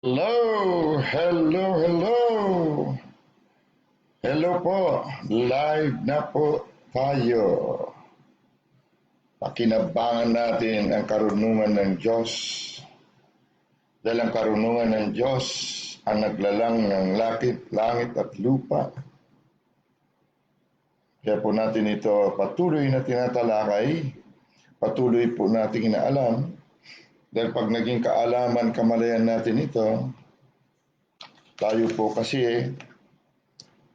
Hello, hello, hello. Hello po. Live na po tayo. Pakinabangan natin ang karunungan ng Diyos. Dahil ang karunungan ng Diyos ang naglalang ng langit at lupa. Kaya po natin ito patuloy na tinatalakay, patuloy po natin inaalam. Dahil pag naging kaalaman, kamalayan natin ito, tayo po kasi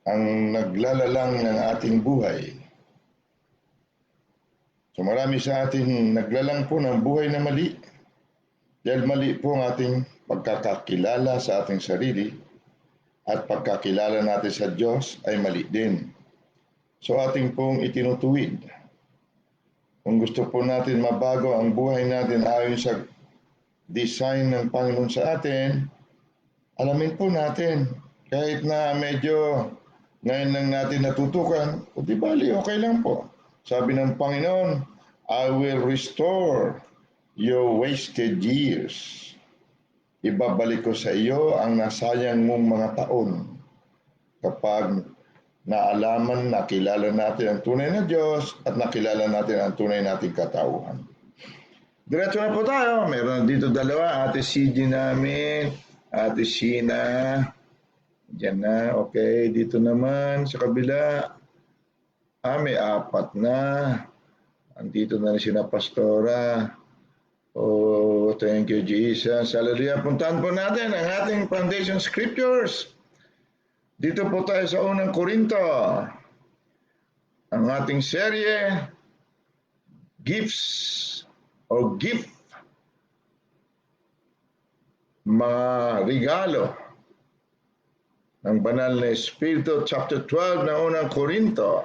ang naglalalang ng ating buhay. So marami sa atin naglalang po ng buhay na mali. Dahil mali po ang ating pagkakakilala sa ating sarili at pagkakilala natin sa Diyos ay mali din. So ating pong itinutuwid. Kung gusto po natin mabago ang buhay natin ayon sa design ng Panginoon sa atin, alamin po natin kahit na medyo ngayon lang natin natutukan, o di bali, okay lang po. Sabi ng Panginoon, I will restore your wasted years. Ibabalik ko sa iyo ang nasayang mong mga taon. Kapag naalaman, nakilala natin ang tunay na Diyos at nakilala natin ang tunay nating katauhan. Diretso na po tayo. Meron dito dalawa, Ate CG namin, Ate Sheena. Diyan na, okay. Dito naman sa kabila, may apat na. Andito na rin sina Pastora. Oh, thank you, Jesus. Hallelujah. Puntahan po natin ang ating foundation scriptures. Dito po tayo sa unang Korinto. Ang ating serye, Gifts o Gift. Mga regalo ng Banal na Espiritu, chapter 12 ng unang Korinto.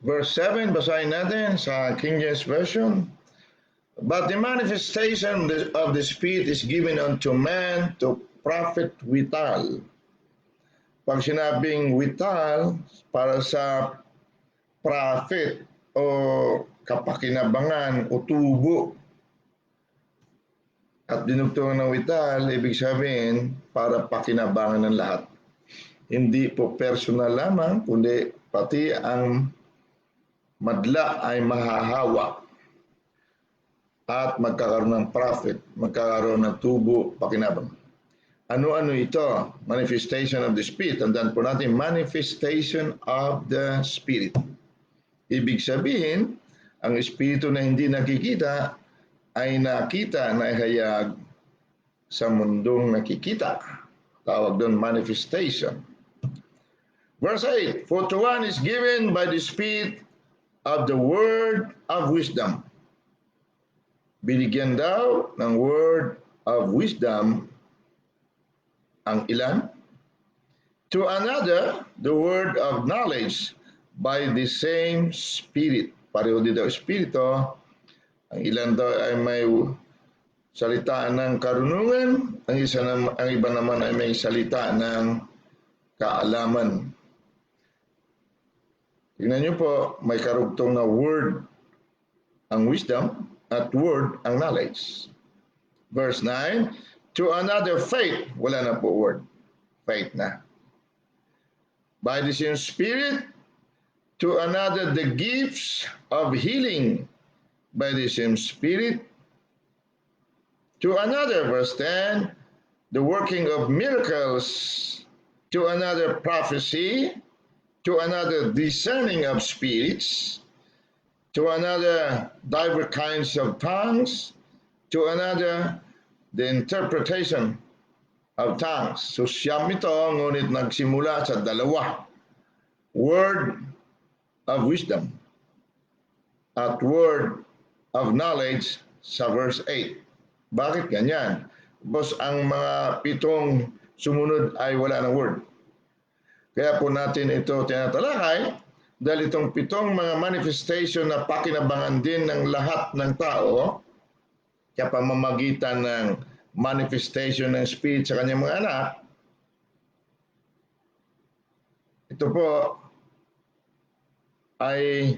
Verse 7, basahin natin sa King James Version. But the manifestation of the Spirit is given unto man to profit withal. Pag sinabing withal, para sa profit o kapakinabangan o tubo. At dinugtungan ng withal, ibig sabihin para pakinabangan ng lahat. Hindi po personal lamang, kundi pati ang madla ay mahahawa at magkakaroon ng profit, magkakaroon ng tubo, pakinabang. Ano-ano ito? Manifestation of the Spirit. Tandaan po natin, manifestation of the Spirit. Ibig sabihin, ang Espiritu na hindi nakikita ay nakita, naihayag sa mundong nakikita. Tawag doon manifestation. Verse 8, for to one is given by the Spirit of the word of wisdom. Binigyan daw ng word of wisdom ang ilan? To another, the word of knowledge by the same Spirit. Pareho din daw Espiritu. Ang ilan daw ay may salita ng karunungan, ang iba naman ay may salita ng kaalaman. Tingnan niyo po, may karugtong na word ang wisdom at word ang knowledge. Verse 9, to another faith, wala na po word, faith na. By the same Spirit, to another the gifts of healing, by the same Spirit, to another, verse 10, the working of miracles, to another prophecy, to another discerning of spirits, to another diverse kinds of tongues, to another the interpretation of tongues. So siyam ito, ngunit nagsimula sa dalawa. Word of wisdom at word of knowledge sa verse 8. Bakit ganyan? Bos ang mga pitong sumunod ay wala ng word. Kaya po natin ito tinatalakay dahil itong pitong mga manifestation na pakinabangan din ng lahat ng tao kaya pamamagitan ng manifestation ng Spirit sa kanyang mga anak, ito po ay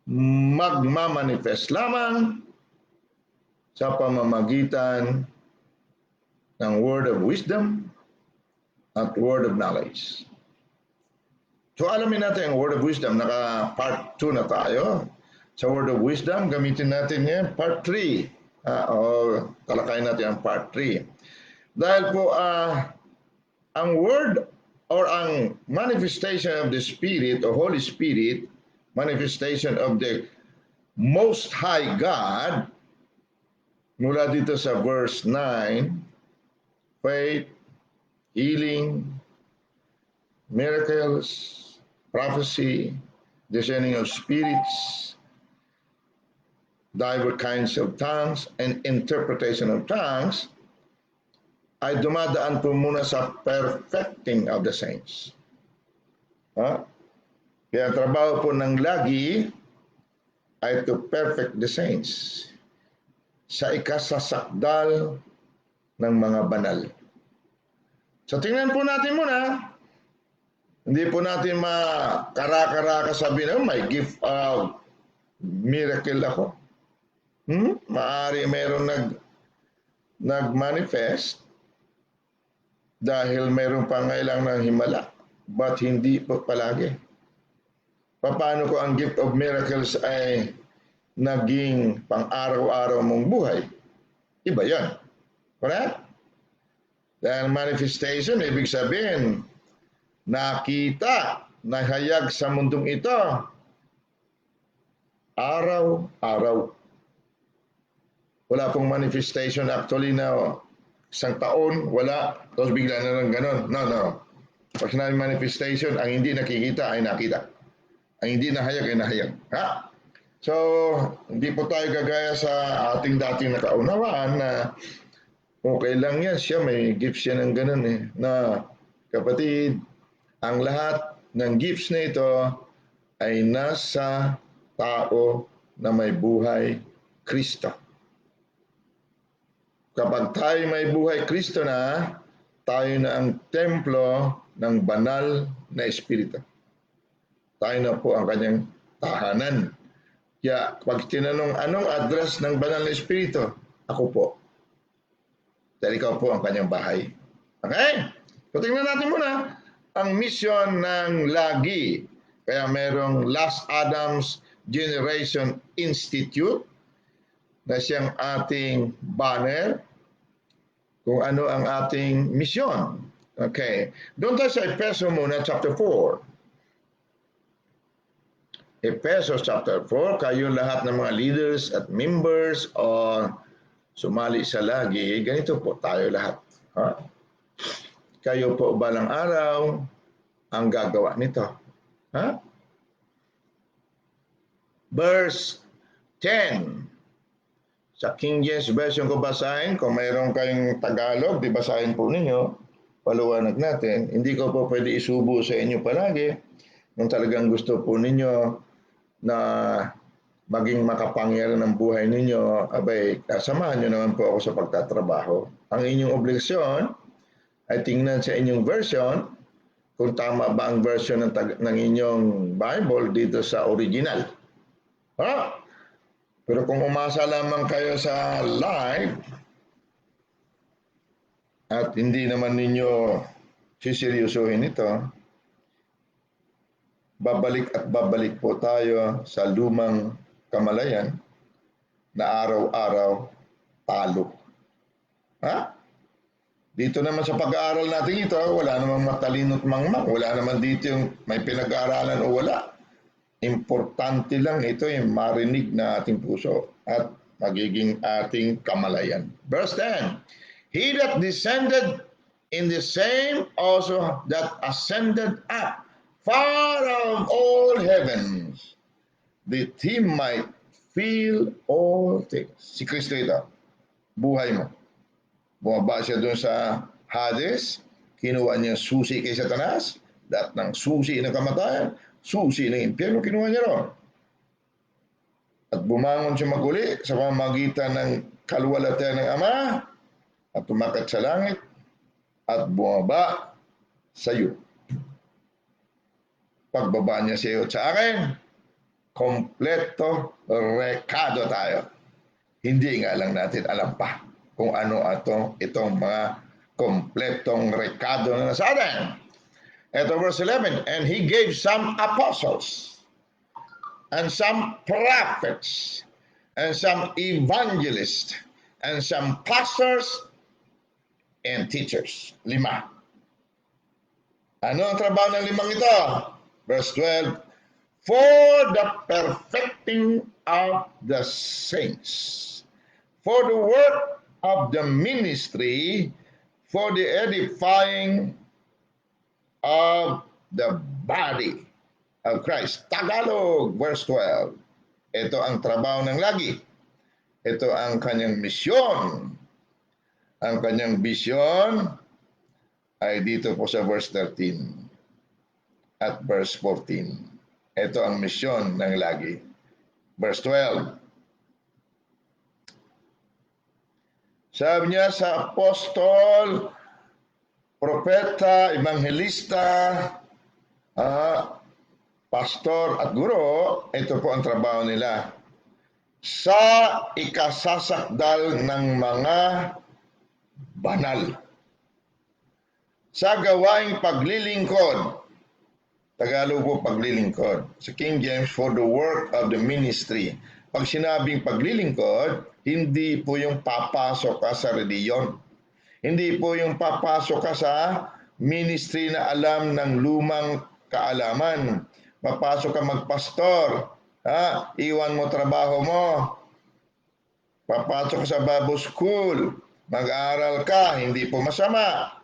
magmamanifest lamang sa pamamagitan ng word of wisdom at word of knowledge. So alamin natin ang word of wisdom. Naka part 2 na tayo. Sa word of wisdom, gamitin natin yan part 3. O talakayin natin ang part 3. Dahil po ang word or ang manifestation of the Spirit o Holy Spirit, manifestation of the Most High God, mula dito sa verse 9, faith, healing, miracles, prophecy, discerning of spirits, diverse kinds of tongues, and interpretation of tongues, ay dumadaan po muna sa perfecting of the saints. Kaya ang trabaho po ng lagi ay to perfect the saints sa ikasasakdal ng mga banal. So tingnan po natin muna. Hindi po natin makara-kara sabihin, may gift of miracle ako. Maari mayroong nag-manifest dahil mayroong pangailangan ng himala, but hindi po palagi. Paano ko ang gift of miracles ay naging pang-araw-araw mong buhay? Iba yan. Correct? Dahil manifestation, ibig sabihin, nakita, nahayag sa mundong ito, araw-araw. Wala pong manifestation actually na isang taon, wala, tapos bigla na lang ganun. No. Pag sinabi manifestation, ang hindi nakikita ay nakita. Ang hindi nahayag ay nahayag. So, hindi po tayo gagaya sa ating dating nakaunawaan na okay lang yan, siya may gifts siya ng ganun na kapatid, ang lahat ng gifts na ito ay nasa tao na may buhay Kristo. Kapag tayo may buhay Kristo na, tayo na ang templo ng banal na Espiritu. Tayo na po ang kanyang tahanan. Kaya pag tinanong anong address ng banal na Espiritu, ako po. Dahil ikaw po ang kanyang bahay. Okay? So tingnan natin muna ang mission ng lagi. Kaya merong Last Adams Generation Institute na siyang ating banner kung ano ang ating mission. Okay. Doon tayo sa Efeso muna, chapter 4. Efeso chapter 4, kayo lahat ng mga leaders at members o sumali sa lagi, ganito po tayo lahat. Kayo po balang araw ang gagawa nito. Verse 10. Sa King James Version ko basahin. Kung mayroon kayong Tagalog, di basahin po ninyo. Paliwanag natin. Hindi ko po pwede isubo sa inyo palagi. Kung talagang gusto po ninyo na maging makapangyarihan ng buhay ninyo, abay, samahan nyo naman po ako sa pagtatrabaho. Ang inyong obligasyon ay tingnan sa inyong version kung tama ba ang version ng inyong Bible dito sa original. Pero kung umasa lamang kayo sa live at hindi naman ninyo siseryosohin ito, babalik at babalik po tayo sa lumang kamalayan na araw-araw talo. Dito naman sa pag-aaral natin ito, wala namang matalino't mangmang, wala naman dito yung may pinag-aaralan o wala. Importante lang ito yung marinig na ating puso at magiging ating kamalayan. Verse 10, He that descended in the same also that ascended up far of all heavens, that He might fill all things. Si Kristo ito, buhay mo. Bumaba siya doon sa Hades, kinuha niya susi kay Satanas, lahat ng susi ng kamatayan, susi ng impyerno, kinuha niya ron. At bumangon siya maguli sa pamamagitan ng kaluwalhatian ng Ama at tumakat sa langit at bumaba sa iyo. Pagbaba niya sa iyo at sa akin, kompleto rekado tayo. Hindi nga lang natin alam pa kung ano itong mga kompletong rekado na sa atin. Ito verse 11, and he gave some apostles, and some prophets, and some evangelists, and some pastors and teachers. 5. Ano ang trabaho ng 5 ito? Verse 12, for the perfecting of the saints, for the work of the ministry, for the edifying of the body of Christ. Tagalog, verse 12. Ito ang trabaho ng lagi. Ito ang kanyang misyon. Ang kanyang vision ay dito po sa verse 13 at verse 14. Ito ang misyon ng lagi. Verse 12. Sabi niya sa apostol, propeta, evangelista, pastor at guro, ito po ang trabaho nila sa ikasasakdal ng mga banal, sa gawaing paglilingkod. Tagalog po paglilingkod. Sa King James, for the work of the ministry. Pag sinabing paglilingkod, hindi po yung papasok ka sa reliyon. Hindi po yung papasok ka sa ministry na alam ng lumang kaalaman. Papasok ka magpastor. Iwan mo trabaho mo. Papasok ka sa Bible school. Mag-aaral ka. Hindi po masama.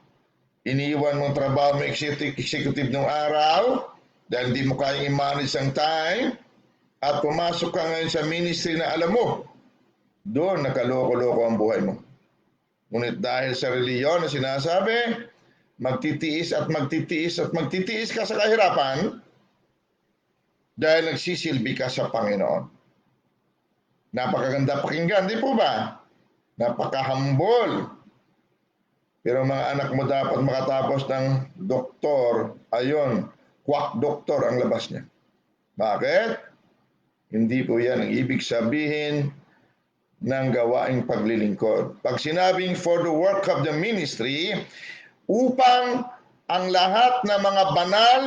Iniwan mong trabaho mo executive ng araw dahil hindi mo kayang i-manage ang time at pumasok ka ngayon sa ministry na alam mo, doon nakaloko-loko ang buhay mo. Ngunit dahil sa reliyon na sinasabi, magtitiis at magtitiis at magtitiis ka sa kahirapan dahil nagsisilbi ka sa Panginoon. Napakaganda pakinggan, di po ba? Napaka-humble. Pero mga anak mo dapat makatapos ng doktor, ayon, quack doktor ang labas niya. Bakit? Hindi po yan ang ibig sabihin ng gawaing paglilingkod. Pag sinabing for the work of the ministry, upang ang lahat ng mga banal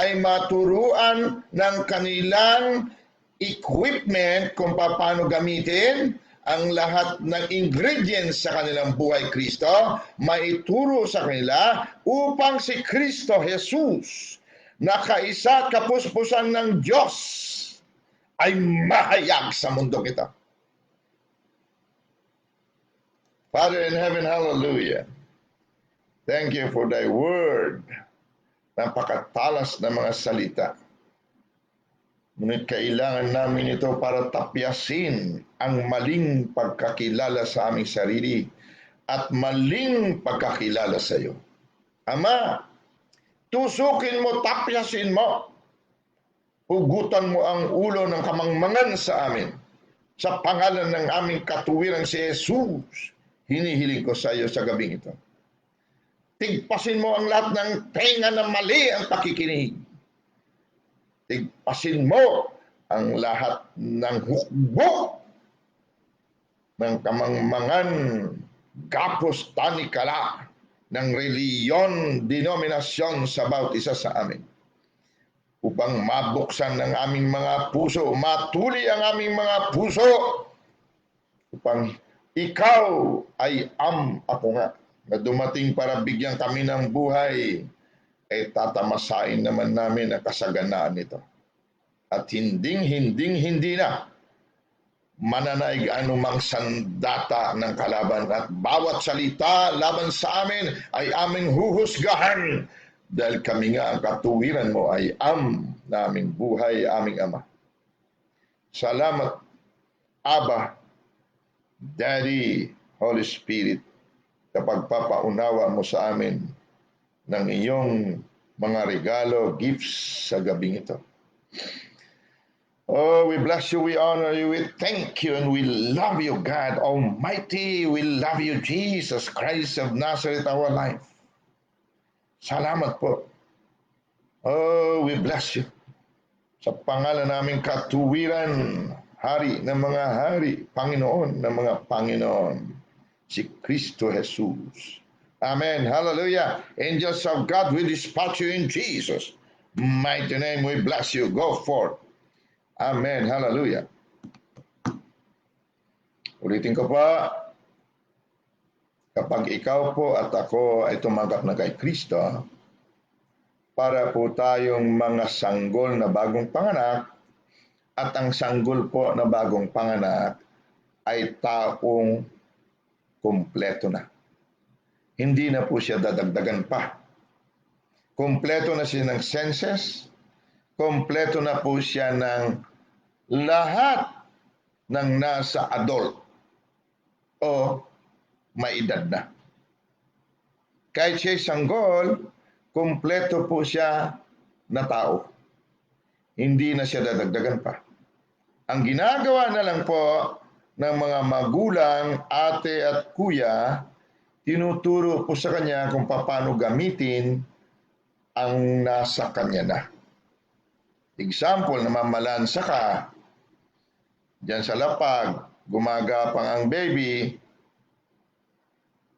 ay maturuan ng kanilang equipment kung paano gamitin ang lahat ng ingredients sa kanilang buhay Kristo, maituro sa kanila upang si Kristo Jesus na kaisa at kapuspusan ng Diyos ay mahayag sa mundong ito. Father in heaven, hallelujah. Thank you for thy word. Napakatalas na mga salita. Ngunit kailangan namin ito para tapyasin ang maling pagkakilala sa aming sarili at maling pagkakilala sa iyo. Ama, tusukin mo, tapyasin mo, hugutan mo ang ulo ng kamangmangan sa amin. Sa pangalan ng aming katuwiran si Jesus, hinihiling ko sa iyo sa gabing ito. Tigpasin mo ang lahat ng tenga na mali ang pakikinig. Tigpasin mo ang lahat ng hukbo ng kamangmangan, gapos, tanikala ng reliyon, denominasyon sa bawat isa sa amin. Upang mabuksan ng aming mga puso, matuli ang aming mga puso, upang ikaw ay ako nga, na dumating para bigyan kami ng buhay, ay tatamasain naman namin ang kasaganaan nito. At hindi na mananaig anumang sandata ng kalaban at bawat salita laban sa amin ay aming huhusgahan dahil kami nga ang katuwiran mo ay naming buhay, aming Ama. Salamat, Abba, Daddy, Holy Spirit, kapag papaunawa mo sa amin ng iyong mga regalo, gifts sa gabing ito. Oh, we bless you, we honor you, we thank you, and we love you, God Almighty. We love you, Jesus Christ of Nazareth, our life. Salamat po. Oh, we bless you. Sa pangalan namin katuwiran, hari ng mga hari, Panginoon ng mga Panginoon, si Kristo Jesus. Amen. Hallelujah. Angels of God, we dispatch you in Jesus' mighty name. We bless you. Go forth. Amen. Hallelujah. Ulitin ko pa, kapag ikaw po at ako ay tumanggap na kay Kristo, para po tayong mga sanggol na bagong panganak, at ang sanggol po na bagong panganak ay taong kumpleto na. Hindi na po siya dadagdagan pa. Kumpleto na siya ng senses, kumpleto na po siya ng lahat ng nasa adult o may edad na. Kahit siya sanggol, kumpleto po siya na tao. Hindi na siya dadagdagan pa. Ang ginagawa na lang po ng mga magulang, ate at kuya, tinuturo po sa kanya kung paano gamitin ang nasa kanya na. Example, namamalansa ka, diyan sa lapag, gumagapang ang baby,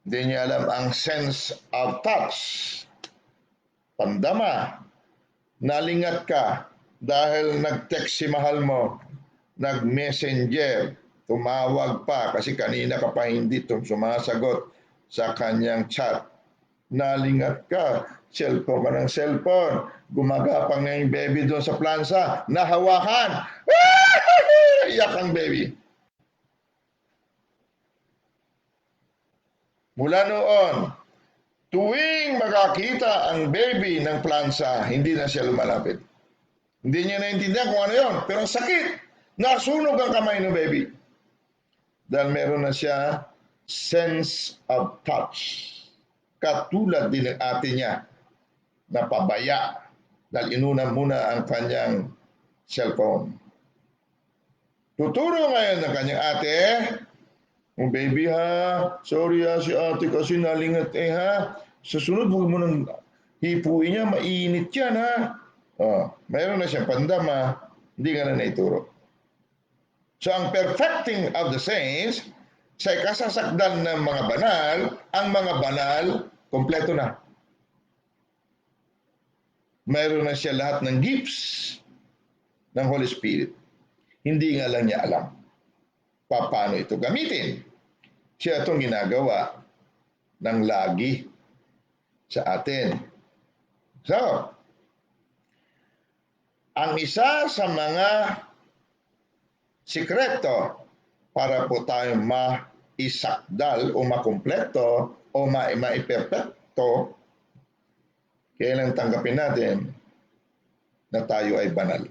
hindi niya alam ang sense of touch. Pandama, nalingat ka dahil nag-text si mahal mo, nag-messenger, tumawag pa kasi kanina ka pa hindi sumasagot sa kanyang chat. Nalingat ka, cellphone ka ng cellphone, gumagapang na yung baby doon sa plansa, nahawakan, iyak ang baby. Mula noon, tuwing makakita ang baby ng plansa, hindi na siya lumalapit. Hindi niya naintindihan kung ano yun, pero sakit. Nasunog ang kamay ng baby. Dahil meron na siya sense of touch. Katulad din ng ate niya na pabaya dahil inuna muna ang kanyang cellphone. Tuturo ngayon ng kanyang ate, baby ha, sorry ha, si ate kasi nalingat ha. Sa sunod, huwag mo nang hipuin niya, mainit yan ha. Mayroon na siyang pandama, hindi ka na naituro. So ang perfecting of the saints, sa kasasakdal ng mga banal, ang mga banal, kompleto na. Mayroon na siya lahat ng gifts ng Holy Spirit. Hindi nga lang niya alam paano ito gamitin. Siya itong ginagawa ng lagi sa atin. So, ang isa sa mga sikreto para po tayo maisakdal o makumpleto o maiperfecto, kailangan tanggapin natin na tayo ay banal.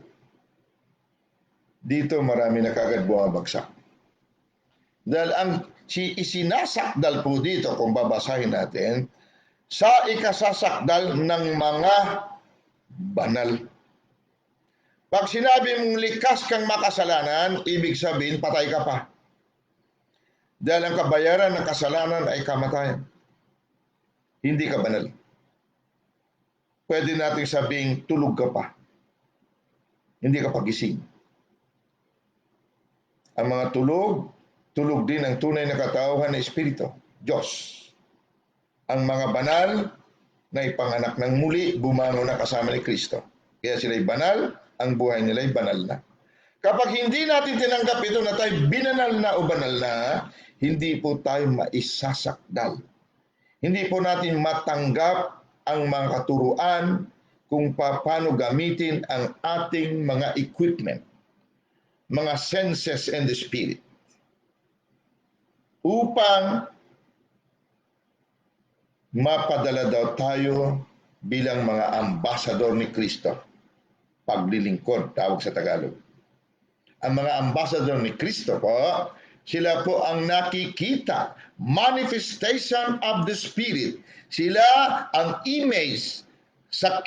Dito marami na kagad bumabagsak. Dahil ang isinasakdal po dito, kung babasahin natin, sa ikasasakdal ng mga banal. Pag sinabi mong likas kang makasalanan, ibig sabihin patay ka pa. Dahil ang kabayaran ng kasalanan ay kamatayan. Hindi ka banal. Pwede natin sabing tulog ka pa. Hindi ka pagising. Ang mga tulog din ang tunay na katauhan ng Espiritu, Diyos. Ang mga banal na ipanganak ng muli, bumangon na kasama ni Kristo. Kaya sila'y banal, ang buhay nila'y banal na. Kapag hindi natin tinanggap ito na tayo binanal na o banal na, hindi po tayo maisasakdal. Hindi po natin matanggap ang mga katuruan kung paano gamitin ang ating mga equipment, mga senses and the spirit, upang mapadala daw tayo bilang mga ambasador ni Kristo. Paglilingkod, tawag sa Tagalog. Ang mga ambasador ni Kristo po, sila po ang nakikita, manifestation of the Spirit. Sila ang image. Sa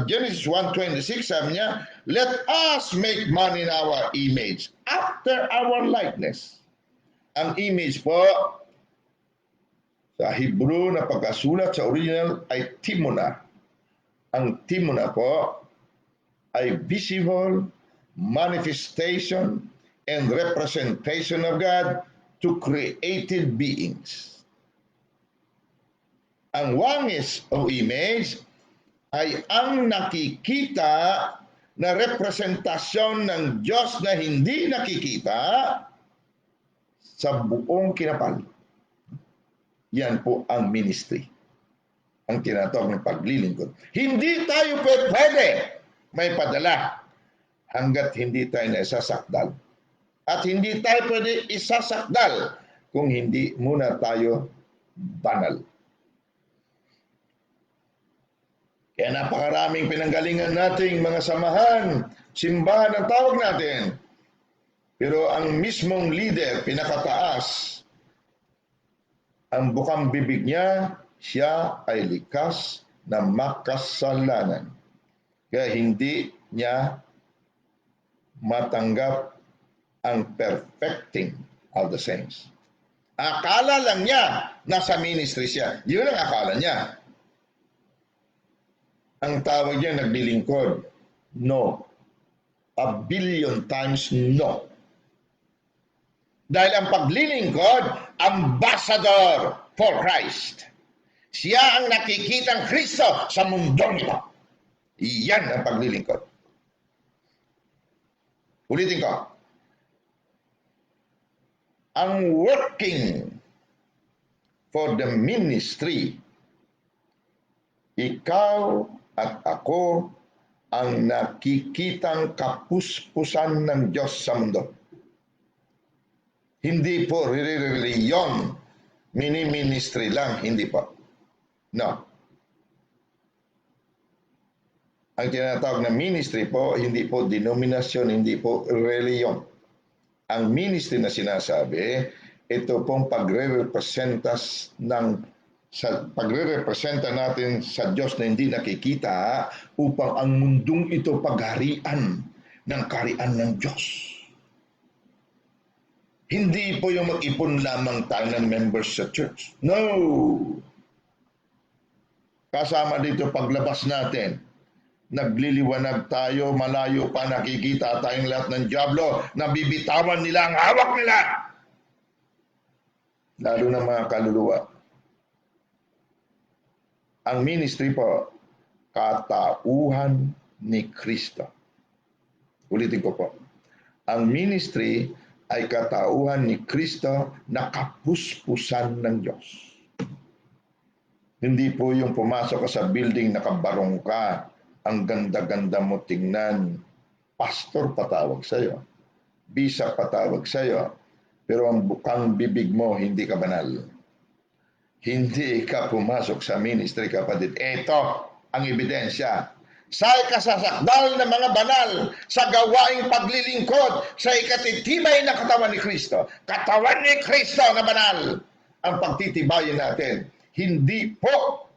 Genesis 1:26, sabi niya, let us make man in our image, after our likeness. Ang image po, sa Hebrew na pagkasulat sa original ay timona. Ang timona po, ay visible manifestation and representation of God to created beings. Ang wangis o image ay ang nakikita na representasyon ng Diyos na hindi nakikita sa buong kinapal. Yan po ang ministry, ang tinatawag ng paglilingkod. Hindi tayo pwede may padala hanggat hindi tayo naisasakdal. At hindi tayo pwede isasakdal kung hindi muna tayo banal. Kaya napakaraming pinanggalingan nating mga samahan, simbahan ang tawag natin. Pero ang mismong leader, pinakataas, ang bukang bibig niya, siya ay likas na makasalanan. Kaya hindi niya matanggap ang perfecting of the saints. Akala lang niya nasa ministry siya. Yun ang akala niya. Ang tawag niya naglilingkod. No. A billion times no. Dahil ang paglilingkod, ambassador for Christ. Siya ang nakikitang Kristo sa mundong ito. Iyan ang paglilingkod. Ulitin ko. Ang working for the ministry, ikaw at ako ang nakikitang kapuspusan ng Diyos sa mundo. Hindi po reliyon, mini-ministry lang, hindi po. No. Ang tinatawag na ministry po, hindi po denominasyon, hindi po reliyon. Ang ministry na sinasabi, ito pong pagre-representa natin sa Diyos na hindi nakikita upang ang mundong ito pagharian ng kaharian ng Diyos. Hindi po yung mag-ipon lamang tayo ng members sa church. No! Kasama dito paglabas natin, nagliliwanag tayo, malayo pa nakikita tayong lahat ng dyablo, nabibitawan nila ang hawak nila. Lalo na mga kaluluwa. Ang ministry po, katauhan ni Kristo. Ulitin ko po. Ang ministry ay katauhan ni Kristo na kapuspusan ng Diyos. Hindi po yung pumasok ka sa building, nakabarong ka, ang ganda-ganda mo tingnan. Pastor patawag sa'yo. Bisa patawag sa'yo. Pero ang bukang bibig mo, hindi ka banal. Hindi ka pumasok sa ministry, kapatid. Ito ang ebidensya. Sa ikasasakdal ng mga banal, sa gawaing paglilingkod, sa ikatitibay na katawan ni Kristo. Katawan ni Kristo na banal. Ang pagtitibayin natin. Hindi po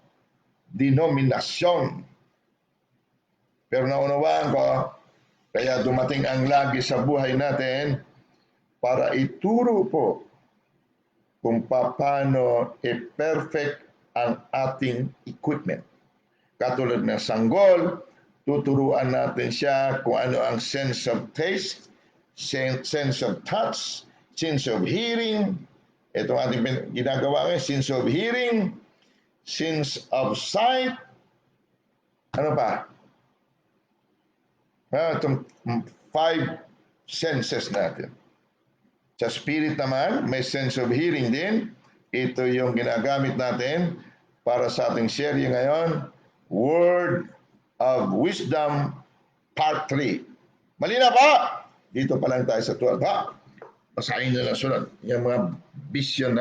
denominasyon. Pero naunawaan ko, kaya dumating ang lagi sa buhay natin para ituro po kung paano i-perfect ang ating equipment. Katulad ng sanggol, tuturuan natin siya kung ano ang sense of taste, sense of touch, sense of hearing. Ito ang ating ginagawa ngayon, sense of hearing, sense of sight. Ano pa? Itong 5 senses natin. Sa spirit naman, may sense of hearing din. Ito yung ginagamit natin para sa ating serye ngayon, Word of Wisdom Part 3. Malinaw ba? Dito pa lang tayo sa 12. Ha? Basahin na lang sunod. Yung mga vision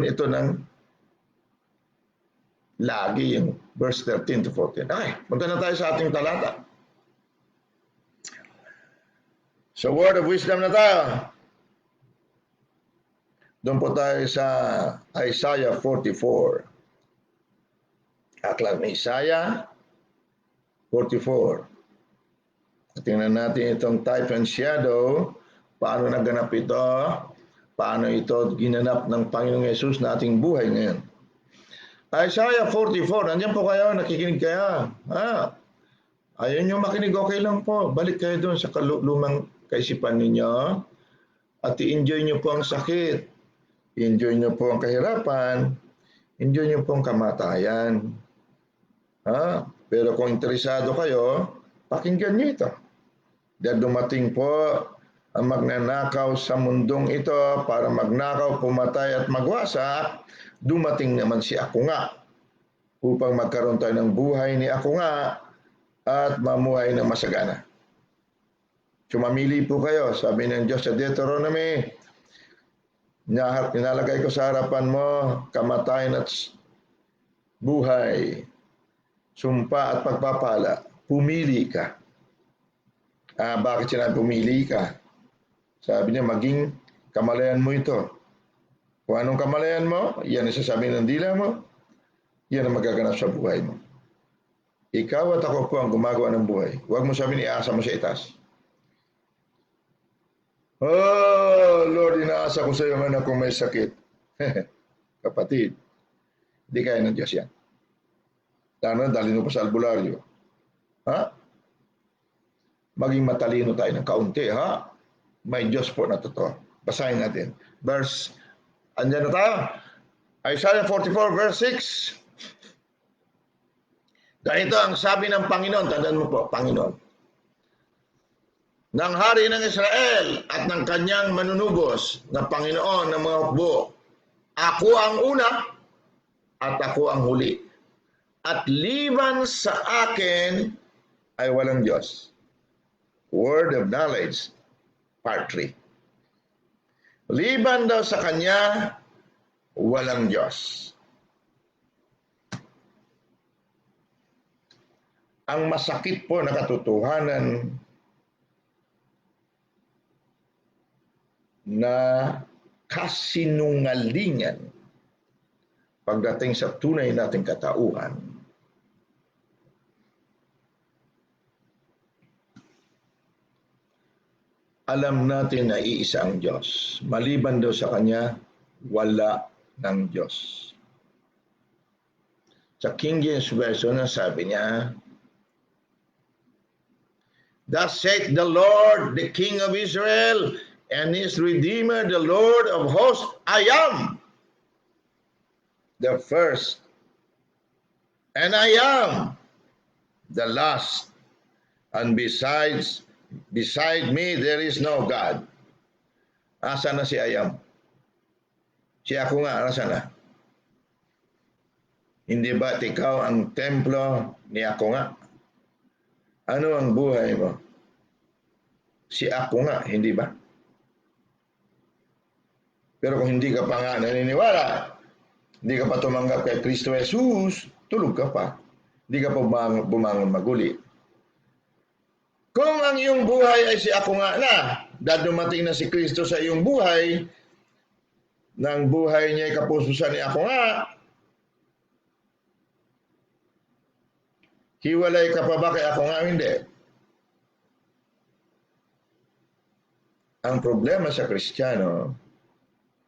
ito ng lagi yung verse 13 to 14. Okay, punta na tayo sa ating talata. So, word of wisdom na tayo. Doon po tayo sa Isaiah 44. Aklat ni Isaiah 44. Tingnan natin itong type and shadow. Paano naganap ito? Paano ito ginanap ng Panginoong Yesus na ating buhay ngayon? Isaiah 44. Nandiyan po kayo, nakikinig kayo. Ayaw nyo makinig, okay lang po. Balik kayo doon sa lumang kaisipan ninyo at i-enjoy nyo po ang sakit. I-enjoy nyo po ang kahirapan. Enjoy nyo po ang kamatayan. Pero kung interesado kayo, pakinggan nyo ito. Dahil dumating po ang magnanakaw sa mundong ito para magnakaw, pumatay at magwasak, dumating naman si Ako Nga upang magkaroon tayo ng buhay ni Ako Nga at mamuhay ng masagana. Sumamili po kayo, sabi ng Diyos sa Deuteronomy, nilalagay ko sa harapan mo kamatayan at buhay, sumpa at pagpapala. Pumili ka. Bakit sinabi pumili ka? Sabi niya, maging kamalayan mo ito. Kung anong kamalayan mo, yan ang sasabihin ng dila mo, yan ang magaganap sa buhay mo. Ikaw at ako po ang gumagawa ng buhay. Huwag mo sabihin, iasa mo sa itaas. Oh, Lord, inaasa ko sa iyo man kung may sakit. Kapatid, hindi kaya ng Diyos yan. Lalo dalhin mo pa sa albularyo. Maging matalino tayo ng kaunti, May Diyos po na totoo. Basahin natin. Andyan na tayo. Isaiah 44 verse 6. Dahil ito ang sabi ng Panginoon, tandaan mo po, Panginoon, ng hari ng Israel at ng kanyang manunubos na Panginoon ng mga hukbo. Ako ang una at ako ang huli. At liban sa akin ay walang Diyos. Word of knowledge, part 3. Liban daw sa kanya, walang Diyos. Ang masakit po na katotohanan na kasinungalingan pagdating sa tunay nating katauhan. Alam natin na iisa ang Diyos. Maliban daw sa Kanya, wala ng Diyos. Sa King James Version, sabi niya, Thus saith the Lord, the King of Israel, and his Redeemer, the Lord of hosts, I am the first, and I am the last, and beside me there is no God. Asa na si I am? Si Ako Nga, asa na? Hindi ba ikaw ang templo ni Ako Nga? Ano ang buhay mo? Si Ako Nga, hindi ba? Pero kung hindi ka pa nga naniniwala, hindi ka pa tumanggap kay Kristo Jesus, tulog ka pa. Hindi ka pa bumangon maguli. Kung ang iyong buhay ay si Ako Nga na, dahil dumating na si Kristo sa iyong buhay, ng buhay niya ay kapususan ni Ako Nga, hiwalay ka pa ba kay Ako Nga? Hindi. Ang problema sa Kristiyano,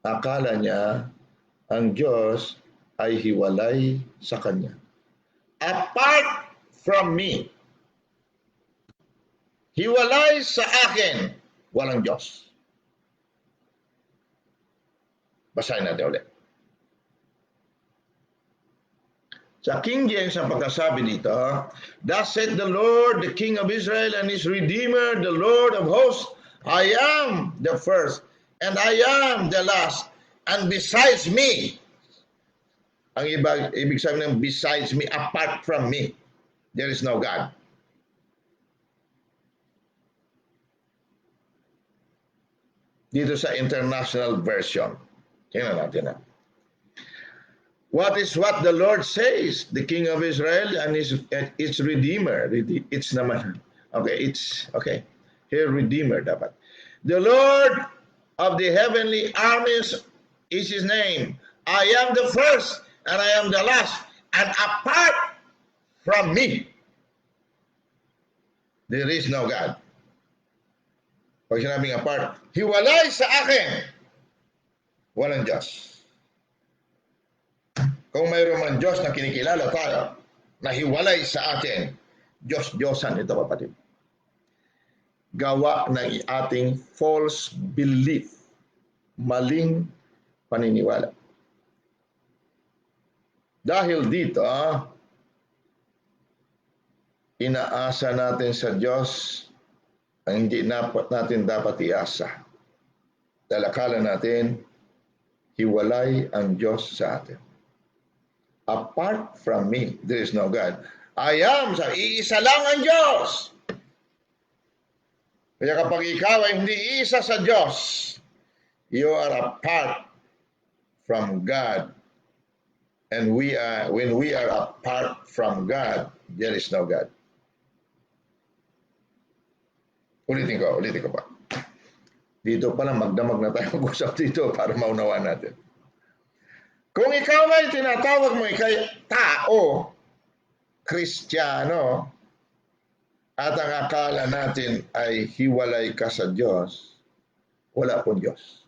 akala niya ang Diyos ay hiwalay sa Kanya. Apart from me, hiwalay sa akin, walang Diyos. Basahin natin ulit. Sa King James, ang pagkasabi dito, Thus saith the Lord, the King of Israel, and his Redeemer, the Lord of hosts, I am the first, and I am the last, and besides me, ang ibig sabihin ng besides me, apart from me, there is no God. Dito sa International Version, tingnan natin na. What is what the Lord says, the King of Israel and its Redeemer. It's naman. Okay. Here, Redeemer dapat. The Lord of the heavenly armies is his name. I am the first and I am the last. And apart from me, there is no God. Pag sinabing apart, hiwalay sa akin, walang Diyos. Kung mayroon man Diyos na kinikilala tayo, na hiwalay sa atin, Diyos-Diyosan ito, kapatid. Gawa ng ating false belief, maling paniniwala. Dahil dito, inaasa natin sa Diyos ang hindi natin dapat iasa. Dahil akala natin, hiwalay ang Diyos sa atin. Apart from me, there is no God. I am, sa iisa lang ang Diyos. Kaya kapag ikaw ay hindi isa sa Diyos, you are apart from God. And when we are apart from God, there is no God. Ulitin ko pa. Dito pala, magdamag na tayo mag-usap dito para maunawaan natin. Kung ikaw ay tinatawag mo ikay tao, Kristiyano, at ang akala natin ay hiwalay ka sa Diyos, wala pong Diyos.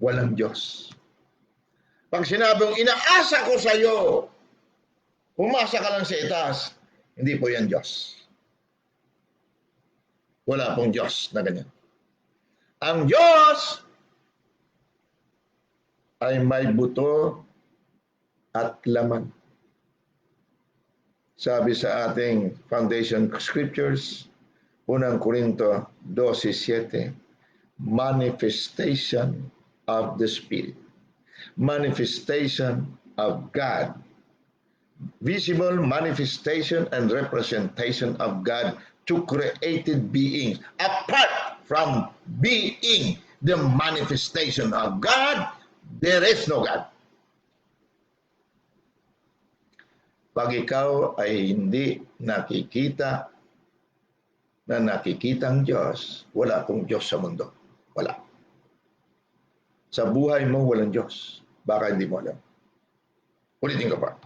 Walang Diyos. Pag sinabing inaasa ko sa iyo, pumasa ka lang sa itaas, hindi po yan Diyos. Wala pong Diyos na ganyan. Ang Diyos ay may buto at laman. Sabi sa ating foundation scriptures, 1 Corinto 12:7, manifestation of the Spirit. Manifestation of God. Visible manifestation and representation of God to created beings. Apart from being the manifestation of God, there is no God. Pag ikaw ay hindi nakikita na nakikita ang Diyos, wala pong Diyos sa mundo. Wala. Sa buhay mo, walang Diyos. Baka hindi mo alam. Ulitin ko pa.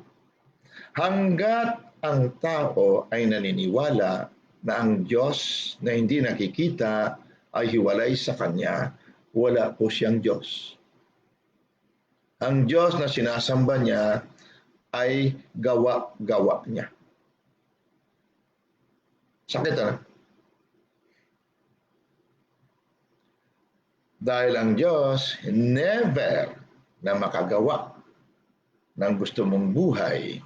Hanggat ang tao ay naniniwala na ang Diyos na hindi nakikita ay hiwalay sa Kanya, wala po siyang Diyos. Ang Diyos na sinasamba niya ay gawa-gawa niya. Sakit Dahil ang Diyos never na makagawa ng gusto mong buhay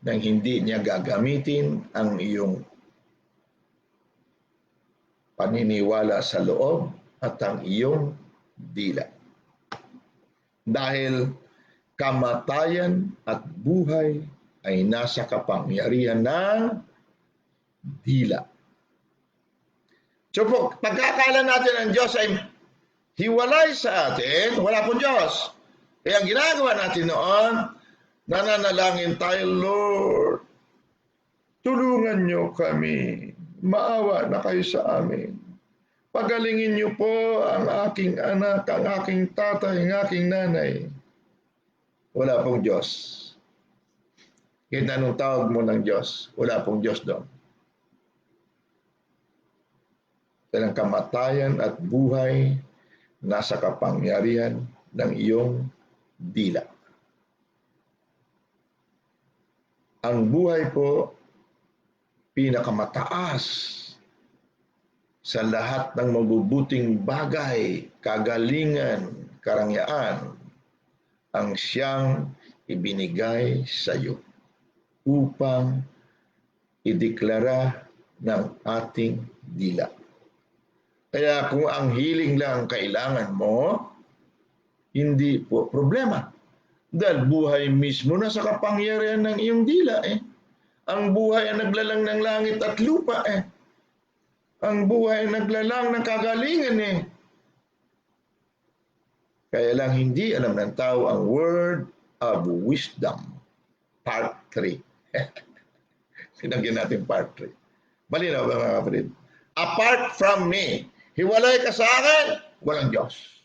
nang hindi niya gagamitin ang iyong paniniwala sa loob at ang iyong dila. Dahil kamatayan at buhay ay nasa kapangyarihan ng dila. So pagkakala natin ang Diyos ay hiwalay sa atin, wala pong Diyos. Kaya ang ginagawa natin noon, nananalangin tayo, Lord, tulungan niyo kami. Maawa na kayo sa amin. Pagalingin niyo po ang aking anak, ang aking tatay, ang aking nanay. Wala pong Diyos. Kahit anong tawag mo ng Diyos, wala pong Diyos doon. Dahil ang kamatayan at buhay nasa kapangyarihan ng iyong dila. Ang buhay po, pinakamataas sa lahat ng mabubuting bagay, kagalingan, karangyaan, ang siyang ibinigay sa iyo upang ideklara ng ating dila. Kaya kung ang healing lang kailangan mo, hindi po problema. Dahil buhay mismo na sa kapangyarihan ng iyong dila Ang buhay ang naglalang ng langit at lupa Ang buhay ang naglalang ng kagalingan Kaya lang hindi alam ng tao ang word of wisdom. Part 3. Sinagyan natin part 3. Malinaw ba mga kapatid? Apart from me, hiwalay ka sa akin, walang Diyos.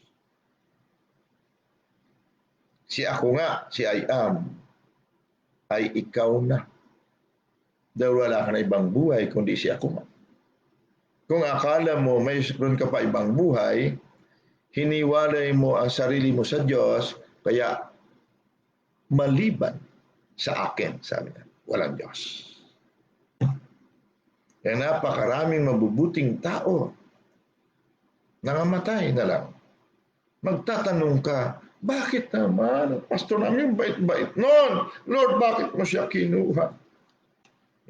Si ako nga, si I am, ay ikaw na. Dahil wala ka na ibang buhay kundi si ako nga. Kung akala mo may mayroon ka pa ibang buhay, hiniwalay mo ang sarili mo sa Diyos, kaya maliban sa akin, sabi niya, walang Diyos. Kaya napakaraming mabubuting tao nangamatay na lang. Magtatanong ka, bakit naman? Pastor namin bait-bait noon. Lord, bakit mo siya kinuha?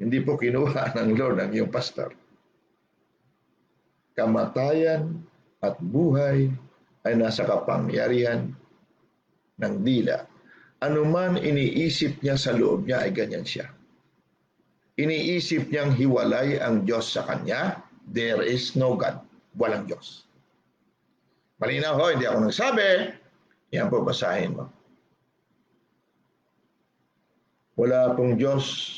Hindi po kinuha ng Lord ang iyong pastor. Kamatayan at buhay ay nasa kapangyarihan ng dila. Ano man iniisip niya sa loob niya ay ganyan siya. Iniisip niyang hiwalay ang Diyos sa kanya, there is no God. Walang Diyos. Malinaw ho, hindi ako nagsabi. Yan po, basahin mo. Wala pong Diyos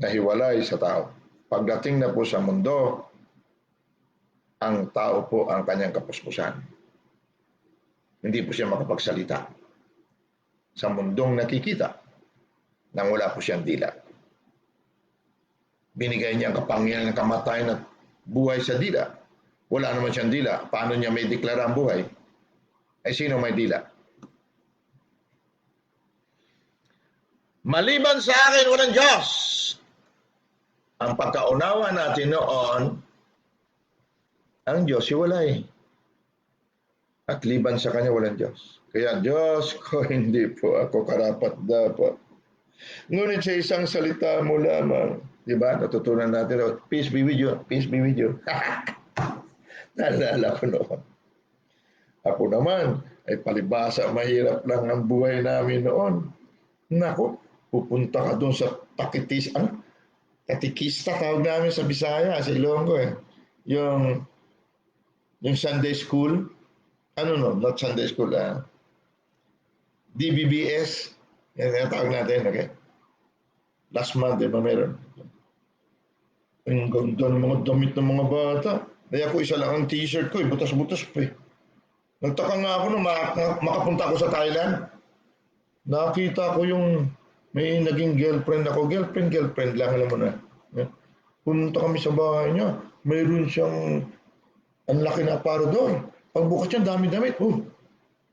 na hiwalay sa tao. Pagdating na po sa mundo, ang tao po ang kanyang kapuspusan. Hindi po siya makapagsalita sa mundong nakikita nang wala po siyang dila. Binigay niya ang kapangyarihan ng kamatayan at buhay sa dila. Wala naman siyang dila. Paano niya may deklara ang buhay? Ay sino may dila? Maliban sa akin, walang Diyos. Ang pagkaunawa natin noon, ang Diyos hiwalay. At liban sa Kanya, walang Diyos. Kaya Diyos ko, hindi po ako karapat-dapat. Ngunit sa isang salita mo lamang, di ba? Natutunan natin, peace be with you, peace be with you. Naalala ko noon. Ako naman, ay palibasa, mahirap lang ang buhay namin noon. Naku, pupunta ka doon sa katikista tawag namin sa Bisaya, sa Ilonggo eh. Yung Sunday school, not Sunday school, DBBS, yan tawag natin, okay? Last month, di ba meron? Ang ganda ng mga damit ng mga bata. Kaya ako isa lang ang t-shirt ko, butas-butas pa eh. Nagtaka nga ako nung makapunta ako sa Thailand. Nakita ko yung may naging girlfriend ako. Girlfriend lang, alam mo na. Punta kami sa bahay niya. Mayroon siyang ang laki na aparador. Pagbukas niya, dami damit.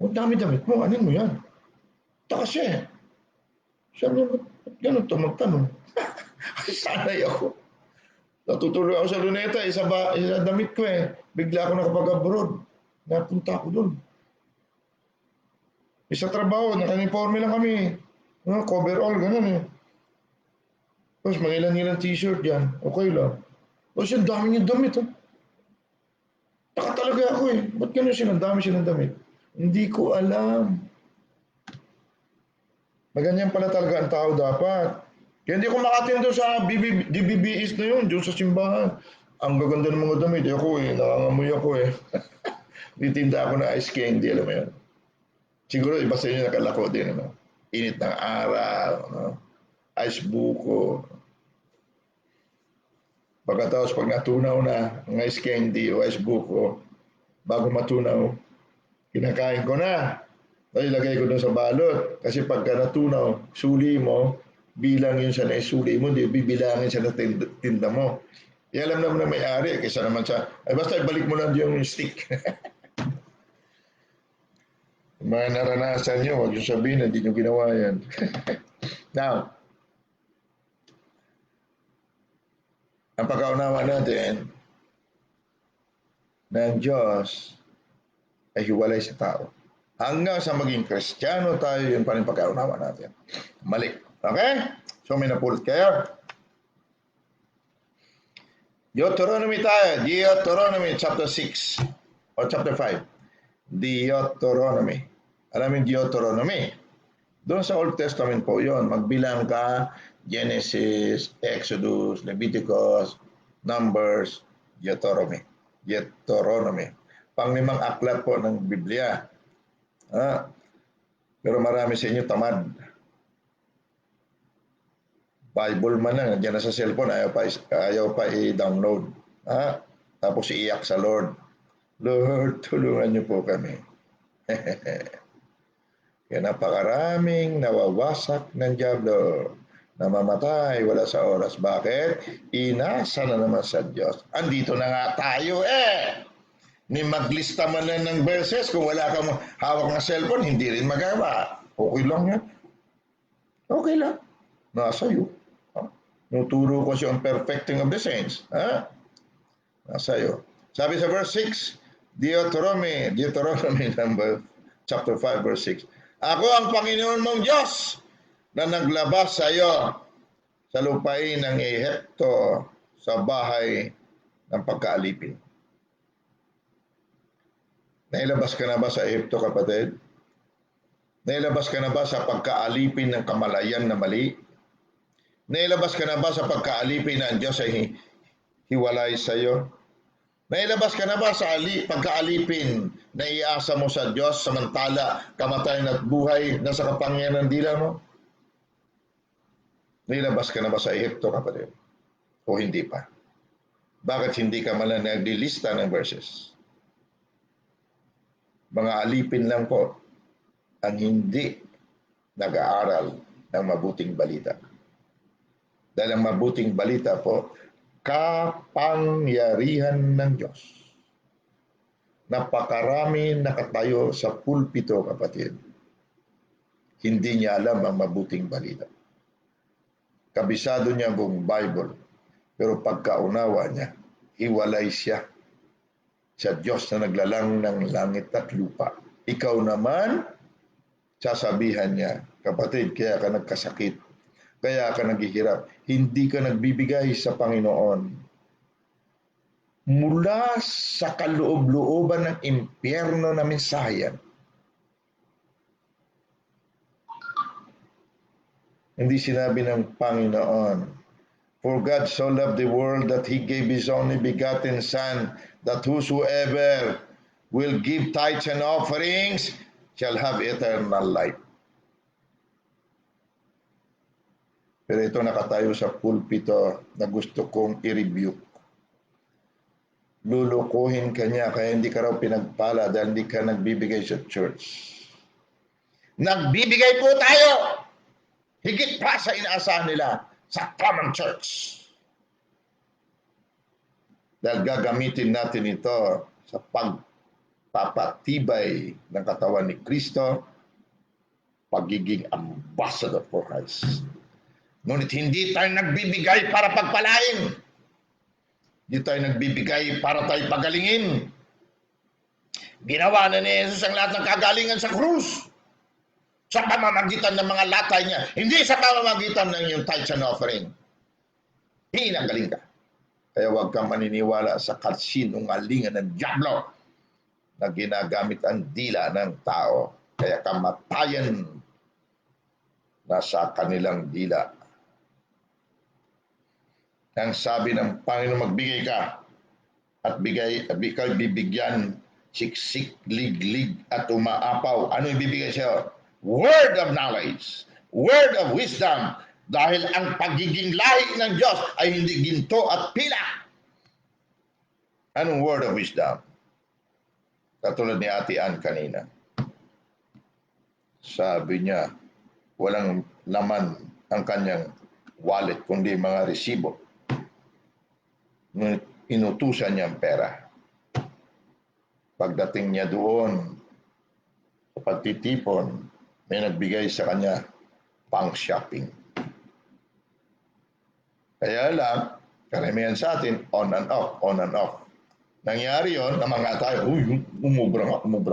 Dami damit mo. Anin mo yan? Taka siya eh. Sabi niya, ganun ito magtanong. Sanay ako. Natutulog ako sa Luneta, isa damit ko eh. Bigla ako nakapag-abroad. Napunta ako doon. Isa trabaho, naka-uniforme lang kami. Coverall, ganun eh. Tapos mangilan-ilan t-shirt yan. Okay lang. Tapos yung dami niyang damit. Taka talaga ako eh. Ba't ganun silang dami silang damit? Hindi ko alam. Maganyan pala talaga ang tao dapat. Kaya hindi ko makatindo sa DBBS na yun, doon sa simbahan. Ang gaganda ng mga damit. Ako eh, nakangamoy ako eh. Nitinda ako ng ice candy, alam mo yun. Siguro iba sa inyo nakalako din. Ano? Init ng araw, ano? Ice buko. Pagkatapos pag natunaw na ang ice candy o ice buko, bago matunaw, kinakain ko na. Ay, ilagay ko doon sa balot. Kasi pagka natunaw, suli mo, bilang yun sa naisuli mo, di bibilangin sa tinda mo. Alam naman na may-ari, kaysa naman sa, ay basta ibalik mo lang yung stick. Mga naranasan nyo, huwag yung sabihin na hindi nyo ginawa yan. Now, ang pagkaunawa natin ng Diyos ay hiwalay sa tao. Hanggang sa maging Kristiyano tayo, yun pa rin pagkaunawa natin. Mali. Okay? So may napulot kayo. Deuteronomy tayo. Deuteronomy chapter 6 or chapter 5. Deuteronomy. Alam mo Deuteronomy? Doon sa Old Testament po yon. Magbilang ka, Genesis, Exodus, Leviticus, Numbers, Deuteronomy. Deuteronomy. Panglimang aklat po ng Biblia. Pero marami sa inyo tamad. Bible man lang, nandiyan na sa cellphone, ayaw pa i-download. Tapos iiyak sa Lord. Lord, tulungan niyo po kami. Kaya napakaraming nawawasak ng diablo, namamatay, wala sa oras. Bakit? Inasa na naman sa Diyos. Andito na nga tayo eh. Ni maglista man lang ng verses, kung wala kang hawak ng cellphone, hindi rin magawa. Okay lang yan. Okay lang. Nasa iyo. Nuturo ko siya ang perfecting of the saints. Ha? Nasa iyo. Sabi sa verse 6, Deuteronomy number chapter 5 verse 6. Ako ang Panginoon mong Diyos na naglabas sa iyo sa lupain ng Ehipto sa bahay ng pagkaalipin. Nailabas ka na ba sa Ehipto, kapatid? Nailabas ka na ba sa pagkaalipin ng kamalayan na mali? Nailabas ka na ba sa pagkaalipin na ang Diyos ay hiwalay sa iyo? Nailabas ka na ba sa pagkaalipin na iasa mo sa Diyos samantala kamatayan at buhay na sa kapangyarihan ng dila mo? Nailabas ka na ba sa Ehipto, kapatid? O hindi pa? Bakit hindi ka man lang naglilista ng verses? Mga alipin lang po ang hindi nag-aaral ng mabuting balita. Dahil ang mabuting balita po, kapangyarihan ng Diyos. Napakarami nakatayo sa pulpito, kapatid. Hindi niya alam ang mabuting balita. Kabisado niya ang buong Bible, pero pagkaunawa niya, hiwalay siya sa Diyos na naglalang ng langit at lupa. Ikaw naman, sasabihan niya, kapatid, kaya ka nagkasakit, kaya ka naghihirap, hindi ka nagbibigay sa Panginoon. Mula sa kaloob-looban ng impyerno na mensahe. Hindi sinabi ng Panginoon, for God so loved the world that He gave His only begotten Son, that whosoever will give tithes and offerings shall have eternal life. Pero ito nakatayo sa pulpito na gusto kong i-rebuke. Lulukuhin ka niya kaya hindi ka raw pinagpala dahil hindi ka nagbibigay sa church. Nagbibigay po tayo! Higit pa sa inaasahan nila sa common church. Dahil gagamitin natin ito sa pagpapatibay ng katawan ni Kristo, pagiging ambassador for Christ. Ngunit hindi tayo nagbibigay para pagpalain. Hindi tayo nagbibigay para tayo pagalingin. Ginawa na ni Jesus ang lahat ng kagalingan sa krus. Sa pamamagitan ng mga latay niya. Hindi sa pamamagitan ng iyong tithes and offering. Hinagaling ka. Kaya huwag kang maniniwala sa kasinungalingan ng dyablo na ginagamit ang dila ng tao. Kaya kamatayan na sa kanilang dila. Ang sabi ng Panginoon, magbigay ka at ikaw bibigyan, siksik, liglig at umaapaw. Ano ibibigay sa'yo? Word of knowledge, word of wisdom, dahil ang pagiging lahi ng Diyos ay hindi ginto at pila. Anong word of wisdom? Katulad ni Ate Ann kanina. Sabi niya, walang laman ang kanyang wallet, kundi mga resibo. Inutusan niya ang pera. Pagdating niya doon, sa pagtitipon, may nagbigay sa kanya pang shopping. Kaya lang, karamihan sa atin, on and off, on and off. Nangyari yon, namanga tayo, umubra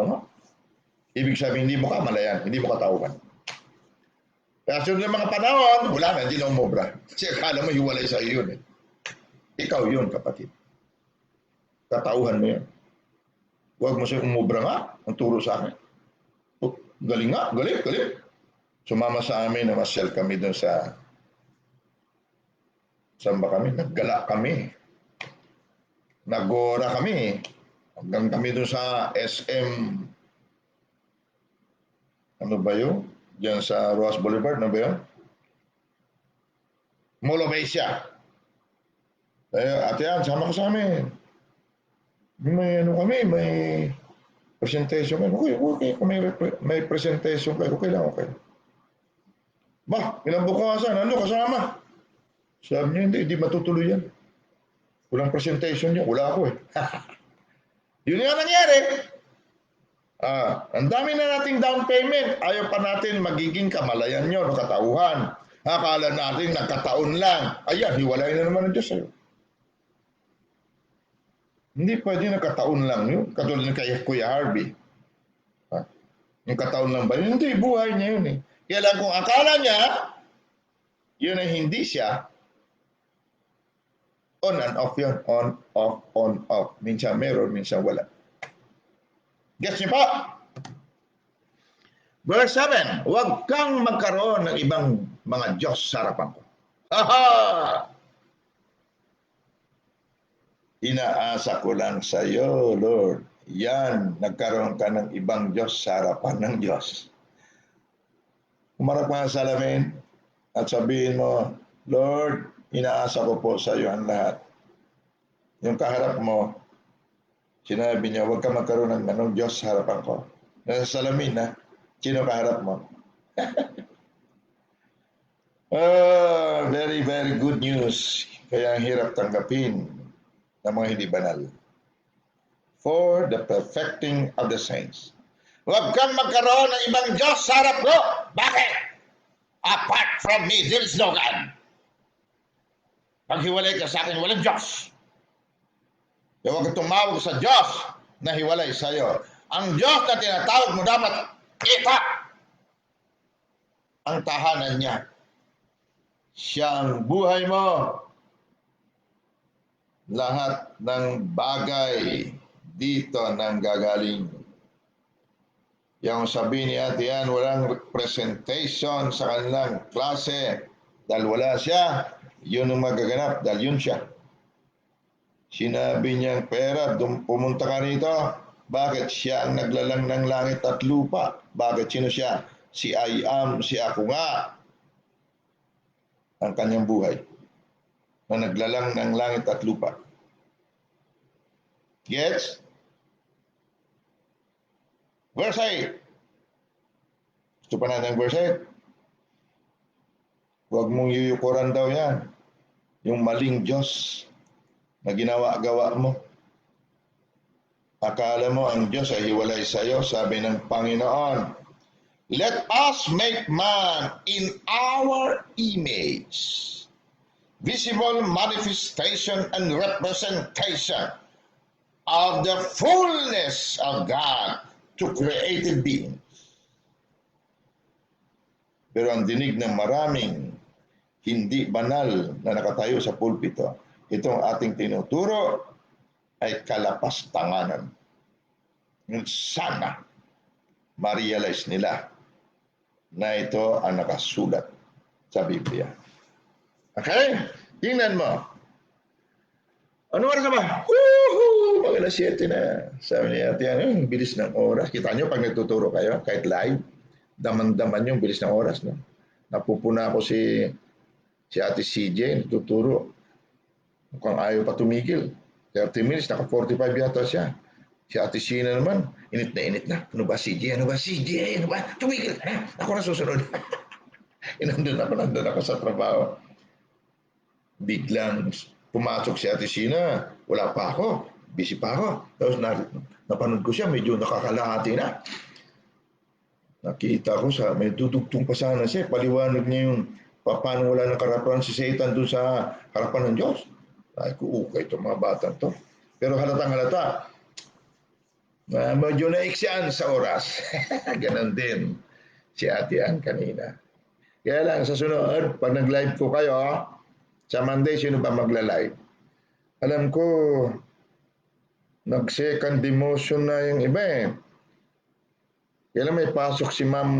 nga. Ibig sabihin, hindi mo kamalayan, hindi mo katauhan. Kaya sunod ng mga panahon, wala na, hindi na umubra. Kasi akala mo, hiwalay sa iyo yun. Ikaw yun, kapatid. Katauhan mo yun. Huwag mo siya umubra nga, ang turo sa akin. Galing nga, galing. Sumama sa amin, namasyal kami doon sa, saan ba kami? Naggala kami. Nagora kami. Hanggang kami doon sa SM, ano ba yun? Diyan sa Roas Boulevard, ano ba yun? Mall of Asia. Ate Ann, sama ka sa amin. May ano kami, may presentation kayo. Okay. Kung may presentation kayo, okay lang, okay. Ba, ilang bukasan, ano, kasama? Sabi niya, hindi matutuloy yan. Walang presentation niya, wala ako eh. Yun nga nangyari. Ang dami na nating down payment. Ayaw pa natin magiging kamalayan nyo, no, katauhan. Akala natin nagkataon lang. Ayan, hiwalay na naman ang Diyos sa'yo. Hindi pwede nagkataon lang yun. Katulad ng kay Kuya Harvey. Ha? Yung kataon lang ba? Hindi, buhay niya yun eh. Kaya lang kung akala niya, yun ay hindi siya, on and off yun. On, off, on, off. Minsan meron, minsan wala. Gets niyo po? Verse 7, huwag kang magkaroon ng ibang mga Diyos sa harapan ko. Aha! Inaasa ko lang sa iyo, Lord. Yan, nagkaroon ka ng ibang Diyos sa harapan ng Diyos. Umarap ka sa salamin at sabihin mo, Lord, inaasa ko po sa iyo ang lahat. Yung kaharap mo, sinabi niya, huwag ka magkaroon ng anong Diyos sa harapan ko. Nasa salamin na, sino kaharap mo? Very, very good news. Kaya ang hirap tanggapin ng mga hindi banal. For the perfecting of the saints. Huwag kang magkaroon ng ibang Diyos sa harap ko. Bakit? Apart from me, there is no God. Pag hiwalay ka sa akin, walang Diyos. Kaya huwag tumawag sa Diyos na hiwalay sa iyo. Ang Diyos na tinatawag mo dapat kita ang tahanan niya. Siya ang buhay mo. Lahat ng bagay dito nang gagaling. Yung sabi ni Ate Ann, walang presentation sa kanilang klase dahil wala siya. Yun ang magaganap dahil yun siya. Sinabi niyang pera, pumunta ka rito. Bakit? Siya ang naglalang ng langit at lupa. Bakit? Sino siya? Si I am, si ako nga. Ang kanyang buhay. Na naglalang ng langit at lupa. Gets? Verse 8. Gusto pa natin verse 8. Huwag mong yuyukuran daw yan. Yung maling Diyos na ginawa-gawa mo. Akala mo ang Diyos ay hiwalay sa iyo, sabi ng Panginoon. Let us make man in our image. Visible manifestation and representation of the fullness of God to created beings. Pero ang dinig ng maraming hindi banal na nakatayo sa pulpito, itong ating tinuturo ay kalapastanganan. Sana ma-realize nila na ito ang nakasulat sa Biblia. Okay? Tingnan mo. Ano oras na ba? Woohoo! Mga alas 7 na. Sabi niya, yan, bilis ng oras. Kita nyo pag nagtuturo kayo, kahit live, daman-daman yung bilis ng oras. No? Napupuna ako si Ate CJ, nagtuturo. Mukhang ayaw pa tumigil. 30 minutes, naka 45 yata siya. Si Ate Sina naman, init na. Ano ba CJ? Ano ba CJ? Ano ba? Tumigil. Ako na susunod. Nandun ako sa trabaho. Biglang pumasok si Ate Sina, wala pa ako, busy pa ako. Tapos napanood ko siya, medyo nakakalahati na. Nakita ko may dudugtong pa sana siya, paliwanag niya yung paano wala ng karapan si Satan doon sa harapan ng Diyos. Ay ko, okay itong mga batang to. Pero halatang halata, medyo naiksian sa oras. Ganon din si Ate Ann kanina. Kaya lang, sa sunod, pag nag-live ko kayo, sa Monday, sino ba magla-live? Alam ko, nag-second demotion na yung iba eh. Kailan may pasok si Ma'am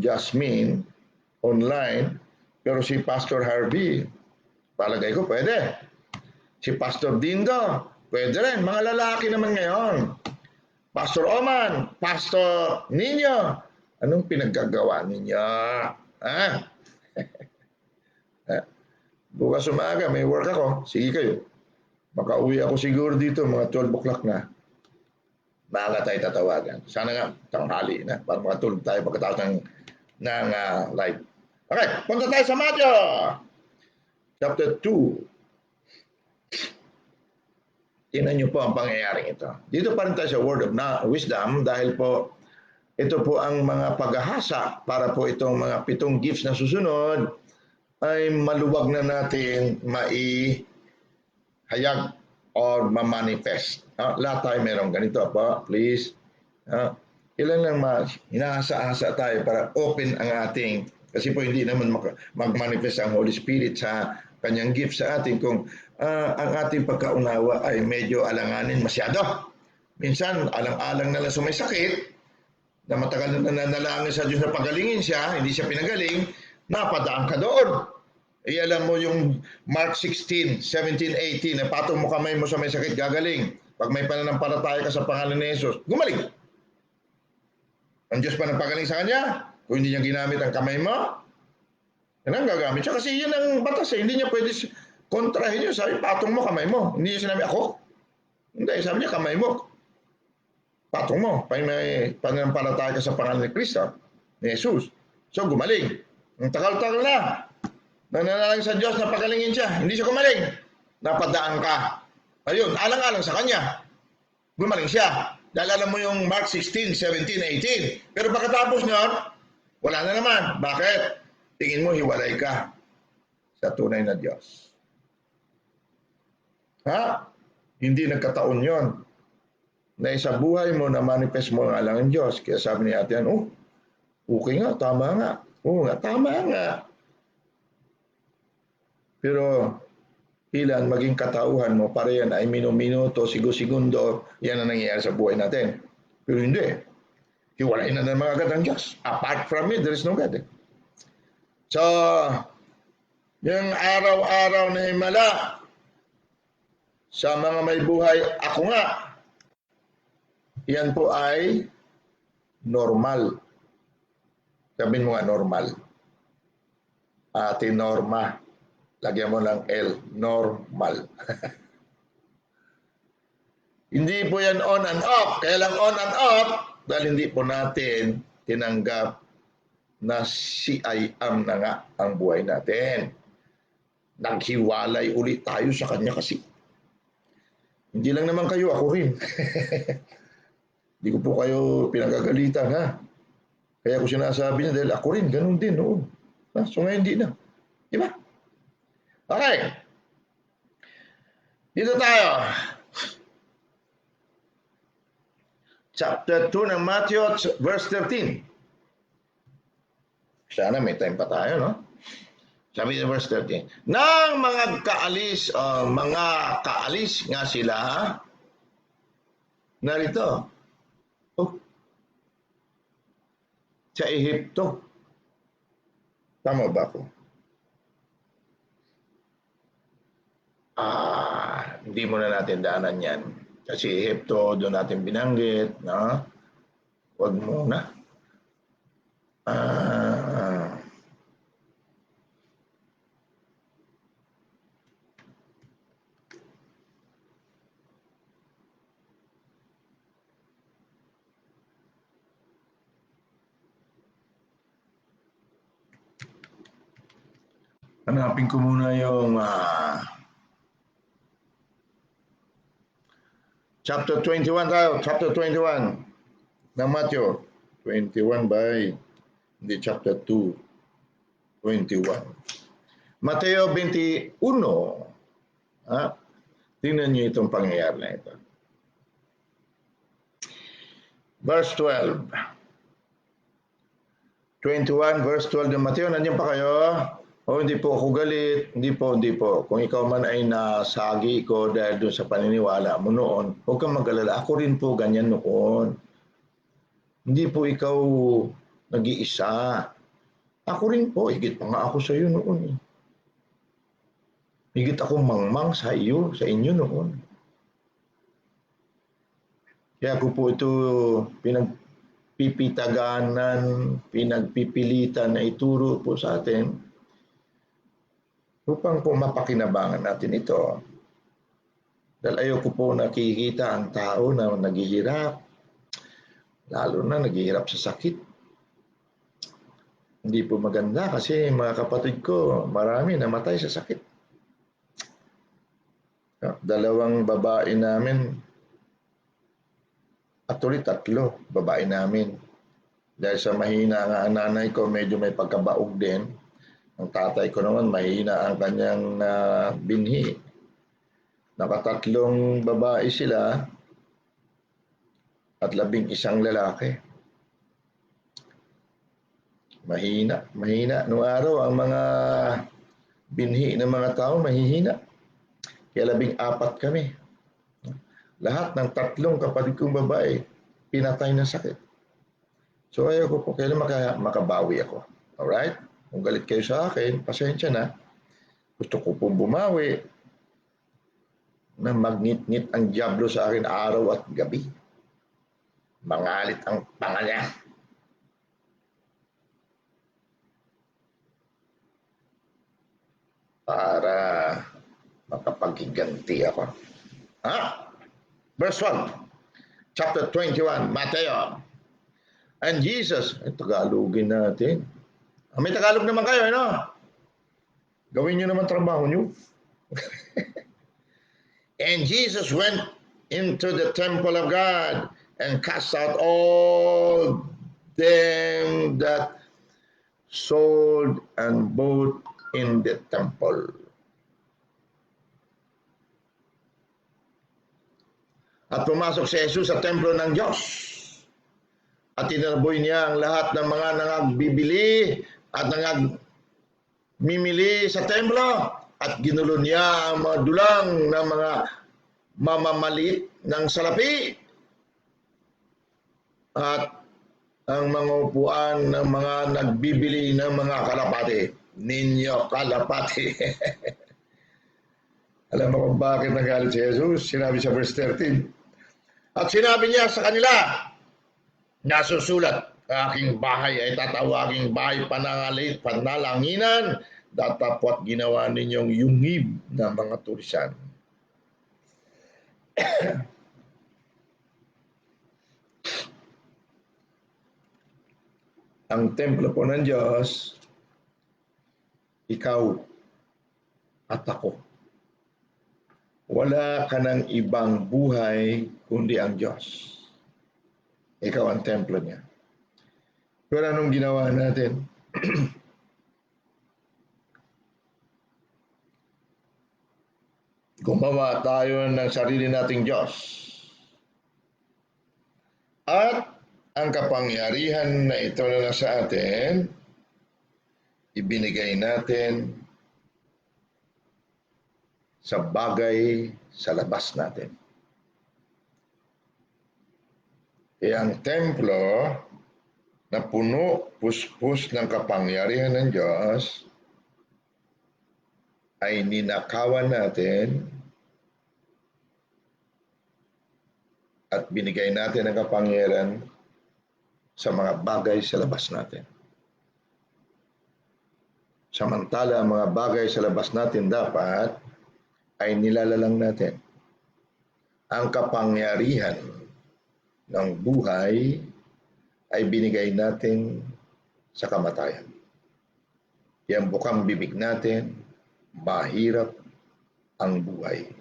Jasmine online, pero si Pastor Harvey, palagay ko pwede. Si Pastor Dindo, pwede rin. Mga lalaki naman ngayon. Pastor Oman, Pastor Ninyo, anong pinaggagawa ninyo? Ha? Bukas umaga, may work ako. Sige kayo. Makauwi ako siguro dito, mga 12 o'clock na. Maaga tayo tatawagan. Sana nga, tanghali na. Para makatulog tayo pagkatapos ng live. Okay, punta tayo sa Matthew. Chapter 2. Tingnan niyo po ang pangyayaring ito. Dito pa rin tayo sa Word of Wisdom dahil po ito po ang mga paghahasa para po itong mga 7 gifts na susunod ay maluwag na natin maihayag or ma-manifest. Lahat tayo meron ganito pa, please. Kailan lang hinahasa-hasa tayo para open ang ating, kasi po hindi naman mag-manifest ang Holy Spirit sa kanyang gift sa atin kung ang ating pagkaunawa ay medyo alanganin masyado. Minsan, alang-alang na lang sa may sakit, na matagal na nanalangin sa Diyos na pagalingin siya, hindi siya pinagaling, napadaan ka doon. Alam mo yung Mark 16, 17, 18, na patong mo kamay mo sa may sakit, gagaling. Pag may pananampalataya ka sa pangalan ni Jesus, gumaling. Ang Diyos pa nagpagaling sa kanya, kung hindi niya ginamit ang kamay mo, yan ang gagamit siya. Kasi yun ang batas eh. Hindi niya pwede kontrahin yun. Sabi, patong mo kamay mo. Hindi niya sinabi, ako. Hindi, sabi niya, kamay mo. Patong mo. May pananampalataya ka sa pangalan ni Kristo, ni Jesus. So, gumaling. Ang tagal-tagal na. Nananalangin sa Diyos na pagalingin siya. Hindi siya gumaling. Napadaan ka. Ayun, alang-alang sa kanya. Gumaling siya. Dahil alam mo yung Mark 16, 17, 18. Pero pagkatapos nun, wala na naman. Bakit? Tingin mo, hiwalay ka sa tunay na Diyos. Hindi nagkataon yon na sa buhay mo na manifest mo ang alang ng Diyos. Kaya sabi ni Ate Ann, okay nga, tama nga. Oo nga, tama nga. Pero ilan maging katauhan mo, para yan ay minuto, segundo, yan ang nangyayari sa buhay natin. Pero hindi. Hiwalay na naman agad ang Diyos. Apart from it, there is no God. So, yung araw-araw na himala sa mga may buhay, ako nga, yan po ay normal. Sabihin mo nga normal. Ate Norma. Lagyan mo ng L, normal. Hindi po yan on and off. Kaya lang on and off dahil hindi po natin tinanggap na si I am na nga ang buhay natin. Naghiwalay ulit tayo sa kanya kasi. Hindi lang naman kayo, ako rin. Hindi ko po kayo pinagagalitan, ha? Kaya ko sinasabi niya dahil ako rin, ganun din noon. So ngayon hindi na. Di ba? Okay. Dito tayo. Chapter 2 ng Matthew, verse 13. Sana may time pa tayo, no? Sabi sa verse 13. Nang mga kaalis nga sila, narito. Sa Ehipto. Tama ba ako? Hindi muna natin daanan yan. Kasi Ehipto, doon natin binanggit, no? Huwag muna. Hanapin ko muna yung chapter 21 tayo. Chapter 21 ng Matthew. 21 by, hindi chapter 2. 21. Mateo 21. Tingnan niyo itong pangyayari na ito. Verse 12. 21, verse 12 ng Mateo. Nandiyan pa kayo? Hindi po ako galit. Hindi po. Kung ikaw man ay nasagi ko dahil doon sa paniniwala mo noon, huwag kang mag-alala. Ako rin po ganyan noon. Hindi po ikaw nag-iisa. Ako rin po. Higit pa nga ako sa iyo noon. Higit akong mangmang sa iyo, sa inyo noon. Kaya ako po ito pinagpipitaganan, pinagpipilitan na ituro po sa atin upang po mapakinabangan natin ito. Dahil ayoko po nakikita ang tao na naghihirap, lalo na naghihirap sa sakit. Hindi po maganda kasi mga kapatid ko, marami namatay sa sakit. Dalawang babae namin, actually 3 babae namin. Dahil sa mahina nga ang nanay ko, medyo may pagkabaog din. Ang tatay ko naman, mahina ang kanyang binhi. Nakatatlong babae sila at 11 lalaki. Mahina. Noong araw, ang mga binhi ng mga tao, mahihina. Kaya 14 kami. Lahat ng 3 kapatid kong babae, pinatay ng sakit. So ayaw ko po, kailan makabawi ako. Alright? Kung galit kayo sa akin, pasensya na. Gusto ko pong bumawi na magnit-ngit ang diablo sa akin araw at gabi. Mangalit ang panga niya. Para makapaghiganti ako. Verse 1, chapter 21, Mateo. And Jesus, Tagalogin natin. May Tagalog naman kayo, ano? Gawin nyo naman trabaho nyo. And Jesus went into the temple of God and cast out all them that sold and bought in the temple. At pumasok si Jesus sa templo ng Diyos. At tinarboy niya ang lahat ng mga nangagbibili at nangagmimili sa templo. At ginulo niya ang mga dulang ng mga mamamalit ng salapi. At ang mga upuan ng mga nagbibili ng mga kalapati. Ninyo kalapati. Alam mo kung bakit nagalit si Jesus? Sinabi sa verse 13. At sinabi niya sa kanila, nasusulat, aking bahay ay tatawaging bahay panalanginan, datapwat ginawa ninyong yungib na mga tulisan. Ang templo po ng Diyos, ikaw at ako. Wala ka ng ibang buhay kundi ang Diyos. Ikaw ang templo niya. Pero anong ginawa natin? Gumawa tayo ng sarili nating Diyos. At ang kapangyarihan na ito na nasa atin, ibinigay natin sa bagay sa labas natin. Ang templo na puno, puspos ng kapangyarihan ng Diyos ay ninakawan natin at binigay natin ang kapangyarihan sa mga bagay sa labas natin. Samantala, ang mga bagay sa labas natin dapat ay nilalalang natin. Ang kapangyarihan ng buhay ay binigay natin sa kamatayan. Yang bukang bibig natin, mahirap ang buhay.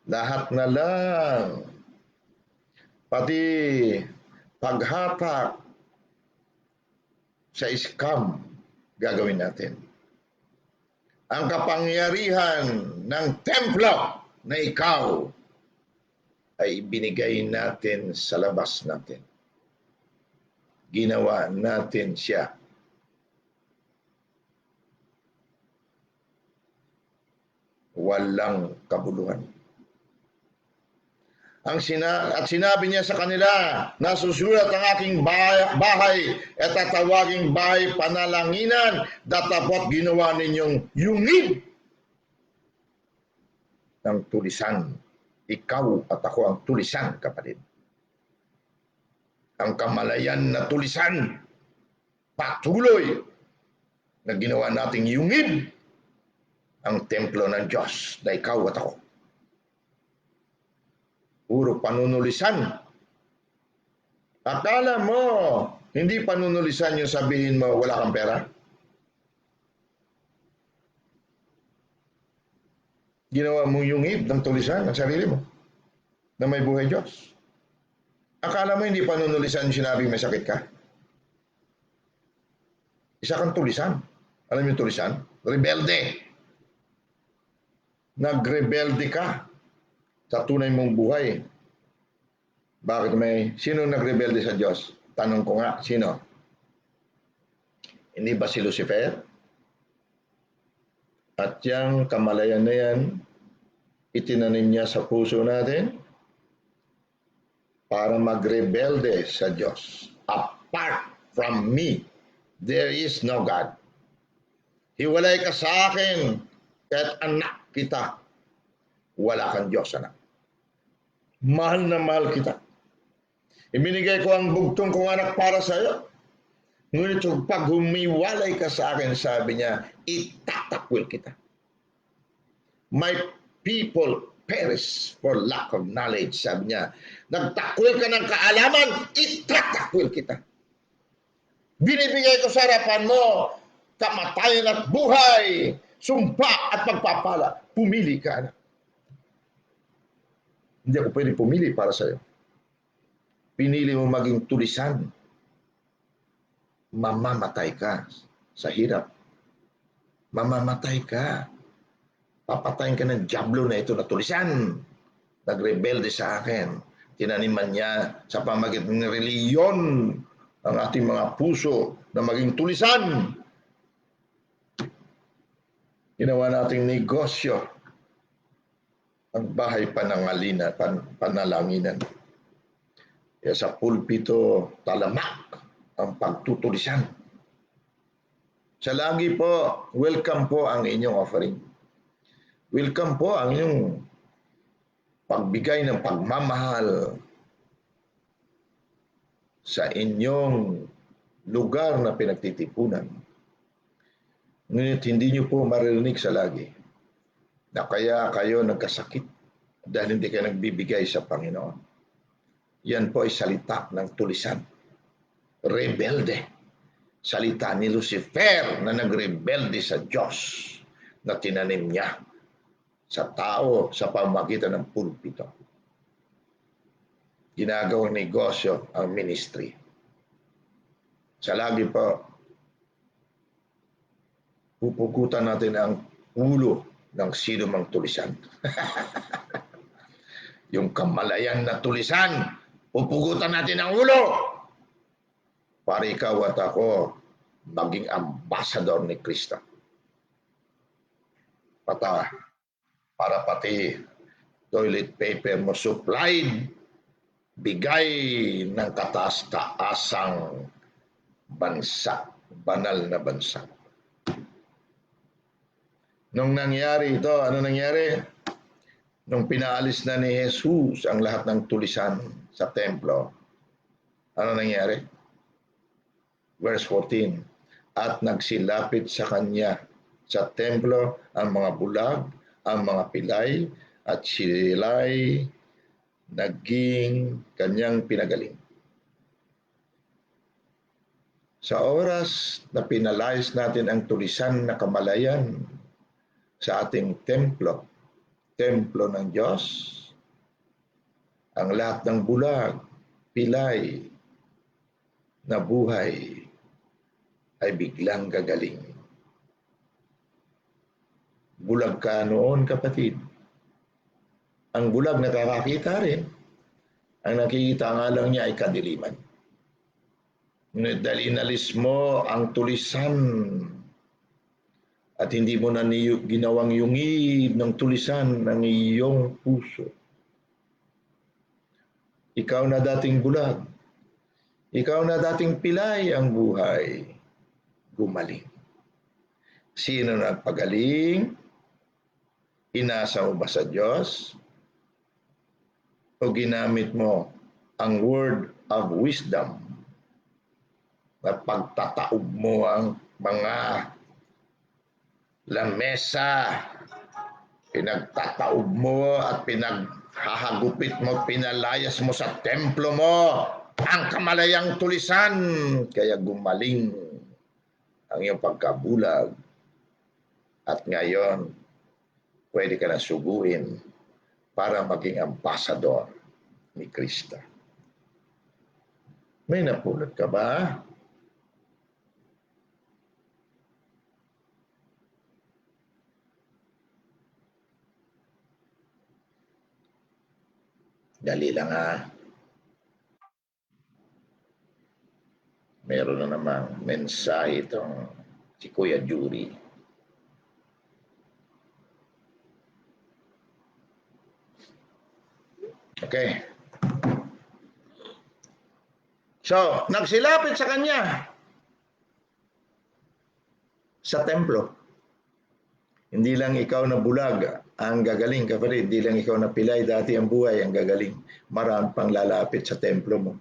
Lahat na lang, pati paghatak sa scam, gagawin natin. Ang kapangyarihan ng templo na ikaw ay binigay natin sa labas natin. Ginawa natin siya. Walang kabuluhan. At sinabi niya sa kanila, nasusulat ang aking bahay at tatawaging bahay panalanginan, datapot ginawa ninyong yungib ng tulisan. Ikaw at ako ang tulisan, kapatid. Ang kamalayan na tulisan, patuloy na ginawa nating yungib ang templo ng Diyos na ikaw at ako. Puro panunulisan. Akala mo, hindi panunulisan yung sabihin mo wala kang pera? Ginawa mo yung ng tulisan ng sarili mo na may buhay Diyos. Akala mo hindi panunulisan yung sinabi may sakit ka? Isa kang tulisan. Alam mo yung tulisan? Rebelde. Nagrebelde ka sa tunay mong buhay. Bakit sino nagrebelde sa Diyos? Tanong ko nga, sino? Hindi ba si Lucifer? At yung kamalayan na yan, itinanim niya sa puso natin para magrebelde sa Diyos. Apart from me, there is no God. Hiwalay ka sa akin, kahit anak kita, wala kang Diyos, anak. Mahal na mahal kita. Ibinigay ko ang bugtong kong anak para sa iyo. Ngunit pag humiwalay ka sa akin, sabi niya, itatakwil kita. My people perish for lack of knowledge, sabi niya. Nagtakwil ka ng kaalaman, itatakwil kita. Binibigay ko sa harapan mo, kamatayan at buhay, sumpa at pagpapala. Pumili ka, anak. Hindi ako pwede pumili para sa iyo. Pinili mo maging tulisan. Mamamatay ka sa hirap. Mamamatay ka. Papatayin ka ng diablo na ito na tulisan. Nagrebelde sa akin. Tinaniman niya sa pamagitan ng reliyon ang ating mga puso na maging tulisan. Ginawa nating negosyo ang bahay panalanginan. Kaya sa pulpito, talamak ang pagtutulisan. Sa lagi po, welcome po ang inyong offering. Welcome po ang inyong pagbigay ng pagmamahal sa inyong lugar na pinagtitipunan. Ngunit hindi nyo po maririnig sa lagi na kaya kayo nagkasakit dahil hindi kayo nagbibigay sa Panginoon. Yan po ay salita ng tulisan. Rebelde. Salita ni Lucifer na nagrebelde sa Diyos na tinanim niya sa tao sa pamamagitan ng pulpito. Ginagawang negosyo ang ministry. Sa lagi po, pupugutan natin ang ulo ng sino mang tulisan. Yung kamalayan na tulisan, pupugutan natin ang ulo para ikaw at ako maging ambassador ni Kristo. Para pati toilet paper mo supplied, bigay ng kataas-taasang bansa, banal na bansa. Nung nangyari ito, ano nangyari? Nung pinaalis na ni Jesus ang lahat ng tulisan sa templo, ano nangyari? Verse 14, at nagsilapit sa kanya sa templo ang mga bulag, ang mga pilay, at sila'y naging kanyang pinagaling. Sa oras na pinalayas natin ang tulisan na kamalayan sa ating templo ng Diyos, ang lahat ng bulag, pilay, na buhay ay biglang gagaling. Bulag ka noon, kapatid. Ang bulag nakakakita rin. Ang nakikita nga lang niya ay kadiliman. Ngunit dahil inalis mo ang tulisan at hindi mo na ginawang yungib ng tulisan ng iyong puso, ikaw na dating bulag, ikaw na dating pilay, ang buhay gumaling. Sino nagpagaling? Inasa mo ba sa Diyos? O ginamit mo ang word of wisdom na pagtataob mo ang mga lamesa, pinagtataob mo at pinaghahagupit mo, pinalayas mo sa templo mo ang kamalayang tulisan, kaya gumaling ang iyong pagkabulag at ngayon pwede ka na suguin para maging ambasador ni Kristo. May napulot ka ba? Dali lang ha. Meron na namang mensahe itong si Kuya Jury. Okay. So, nagsilapit sa kanya sa templo. Hindi lang ikaw na bulag ang gagaling, kapatid. Hindi lang ikaw na pilay dati ang buhay ang gagaling. Marami pang lalapit sa templo mo.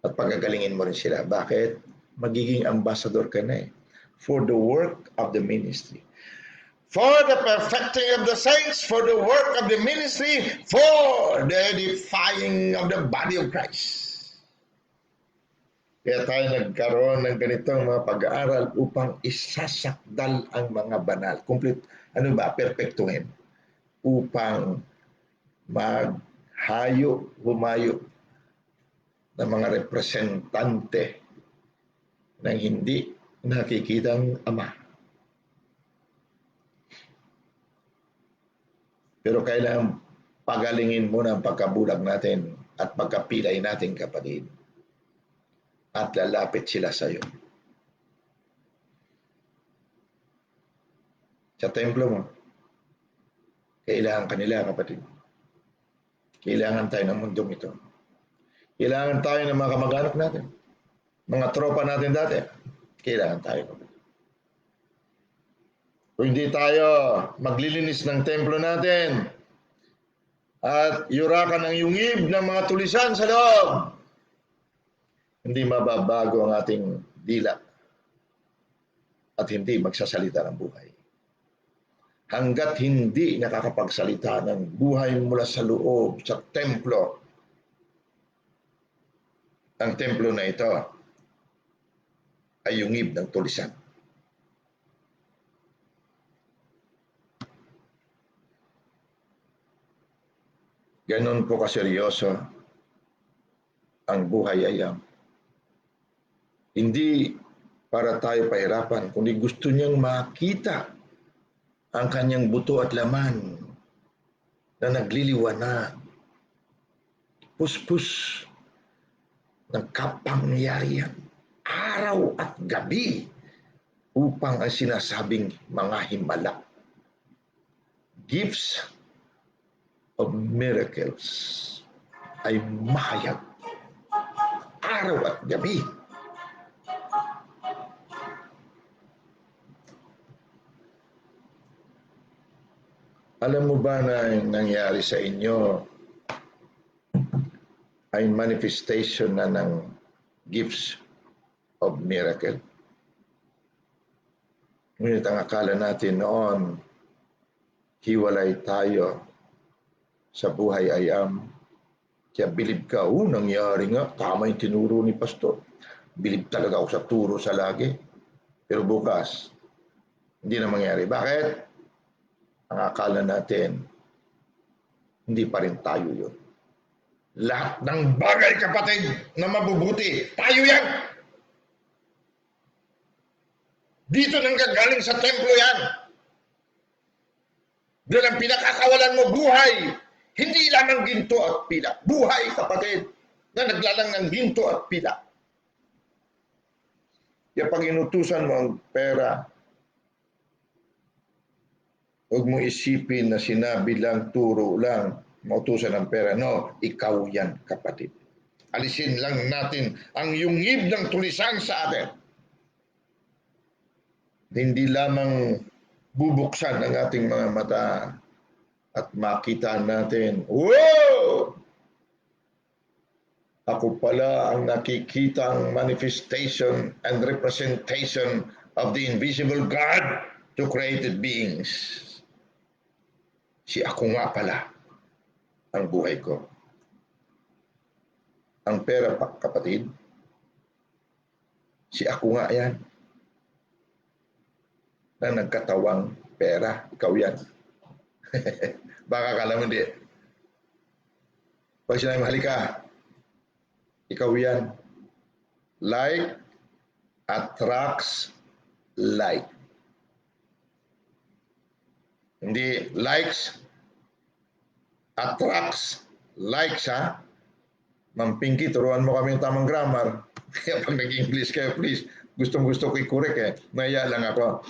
At pagagalingin mo rin sila. Bakit? Magiging ambassador ka na eh. For the work of the ministry. For the perfecting of the saints, for the work of the ministry, for the edifying of the body of Christ. Kaya tayo nagkaroon ng ganitong mga pag-aaral upang isasakdal ang mga banal. Complete, perfectuhin. Upang humayo ng mga representante ng hindi nakikitang Ama. Pero kailangan pagalingin muna ang pagkabulag natin at pagkapilay natin, kapatid. At lalapit sila sa iyo. Sa templo mo, kailangan kanila, kapatid. Kailangan tayo ng mundong ito. Kailangan tayo ng mga kamag-anak natin. Mga tropa natin dati. Kailangan tayo, kapatid. Kung hindi tayo maglilinis ng templo natin at yurakan ang yungib ng mga tulisan sa loob, hindi mababago ang ating dila at hindi magsasalita ng buhay. Hanggat hindi nakakapagsalita ng buhay mula sa loob, sa templo, ang templo na ito ay yungib ng tulisan. Ganon po kaseryoso ang buhay ayam. Hindi para tayo pahirapan, kundi gusto niyang makita ang kanyang buto at laman na nagliliwanag. Puspus ng kapangyarihan araw at gabi upang ang sinasabing mga himala, gifts of miracles, ay mahayag araw at gabi. Alam mo ba na nangyari sa inyo ay manifestation na ng gifts of miracle? Ngunit ang akala natin noon, hiwalay tayo sa buhay ayam. Kaya bilib ka, nangyari nga, tama yung tinuro ni pastor. Bilib talaga ako sa turo sa lagi. Pero bukas, hindi na mangyari. Bakit? Ang akala natin, hindi pa rin tayo yun. Lahat ng bagay, kapatid, na mabubuti, tayo yan. Dito nang gagaling sa templo yan. Doon ang pinakakawalan mo buhay. Hindi lamang ginto at pila. Buhay, kapatid, na naglalang ng ginto at pila. Kaya pag inutusan mo ang pera, huwag mo isipin na sinabi lang, turo lang, mautusan ng pera. No, ikaw yan, kapatid. Alisin lang natin ang yungib ng tulisan sa atin. Hindi lamang bubuksan ang ating mga mata at makita natin, wow! Ako pala ang nakikitang manifestation and representation of the invisible God to created beings. Si ako nga pala ang buhay ko. Ang pera, kapatid, si ako nga yan. Na nagkatawang pera, ikaw yan. Baka kala mo hindi. Pag sinabi, halika, ikaw yan. Like attracts like. Hindi likes attracts likes, ha? Ma'am Pinky, turuan mo kami yung tamang grammar. Kaya pag nag-English kayo, please, gustong-gusto ko i-correct eh. Naya lang ako.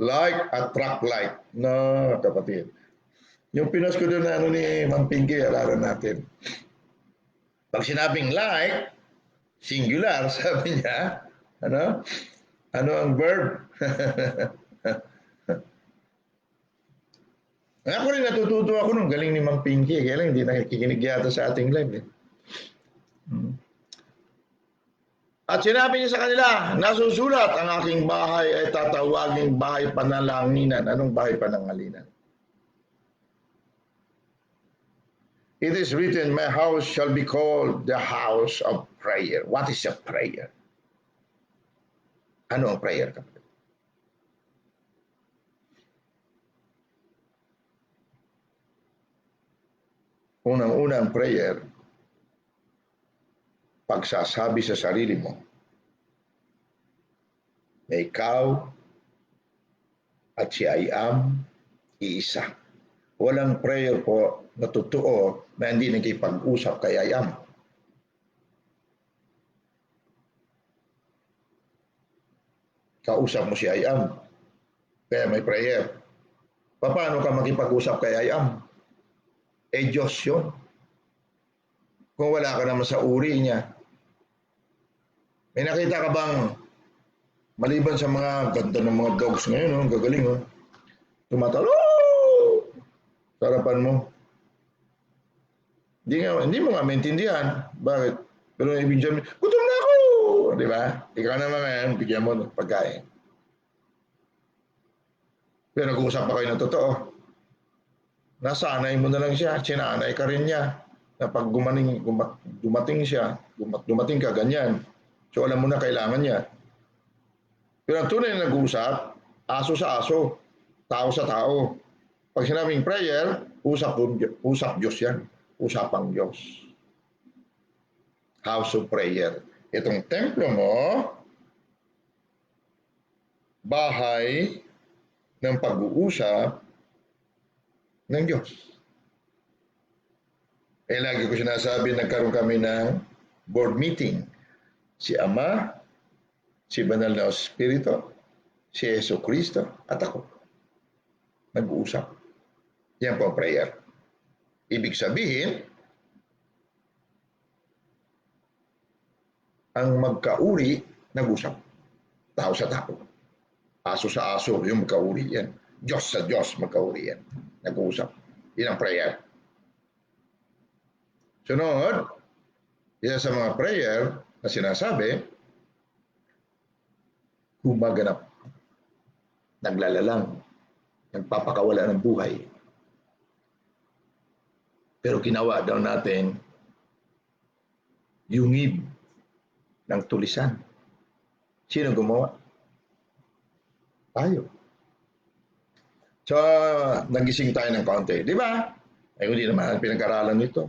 Like, attract like. No, kapatid. Yung pinos ko doon na ano ni Ma'am Pinky, alaran natin. Pag sinabing like, singular, sabi niya, ano? Ano ang verb? Ako rin natututo ako nung galing ni Ma'am Pinky. Kaya lang hindi nakikinig yata sa ating live. At sinabi niya sa kanila, nasusulat ang aking bahay ay tatawaging bahay panalangin. Anong bahay panangalinan? It is written, my house shall be called the house of prayer. What is a prayer? Ano ang prayer, kapatid? Unang-unang prayer, pagsasabi sa sarili mo na ikaw at si I am iisa. Walang prayer po na totoo na hindi nakipag-usap kay I am. Kausap mo si I am, kaya may prayer. Paano ka makipag-usap kay I am? Eh, Diyos yun. Kung wala ka naman sa uri niya. May nakita ka bang, maliban sa mga ganda ng mga dogs ngayon, no? Gagaling, no? Tumatalo! Sarapan mo. Hindi mo nga maintindihan. Bakit? Pero ibig sabihin, gutom na ako! Di ba? Ikaw naman ngayon, bigyan mo ng pagkain. Pero nag-uusap pa kayo ng totoo. Nasanay mo na lang siya, sinanay ka rin niya. Na pag dumating siya, dumating ka, ganyan. So alam mo na kailangan niya. Pero ang tunay na nag-uusap, aso sa aso, tao sa tao. Pag sinabing prayer, usap Diyos yan. Usapang Diyos. House of prayer. Itong templo mo, bahay ng pag-uusap ng Diyos. Eh lagi ko sinasabi, nagkaroon kami ng board meeting. Si Ama, si Banal na Espiritu, si Yeso Cristo, at ako. Nag-uusap. Yan po ang prayer. Ibig sabihin, ang magkauri, nag-usap. Tao sa tao. Aso sa aso, yung magkauri yan. Diyos sa Diyos, magkauri yan. Nag-uusap. Yan ang prayer. Sunod, isa sa mga prayer na sinasabi, gumaganap, naglalalang, nagpapakawala ng buhay. Pero ginawa daw natin yungib ng tulisan. Sino gumawa? Tayo. So, nagising tayo ng kaunti. Di ba? Ay, hindi naman pinag-aralan nito.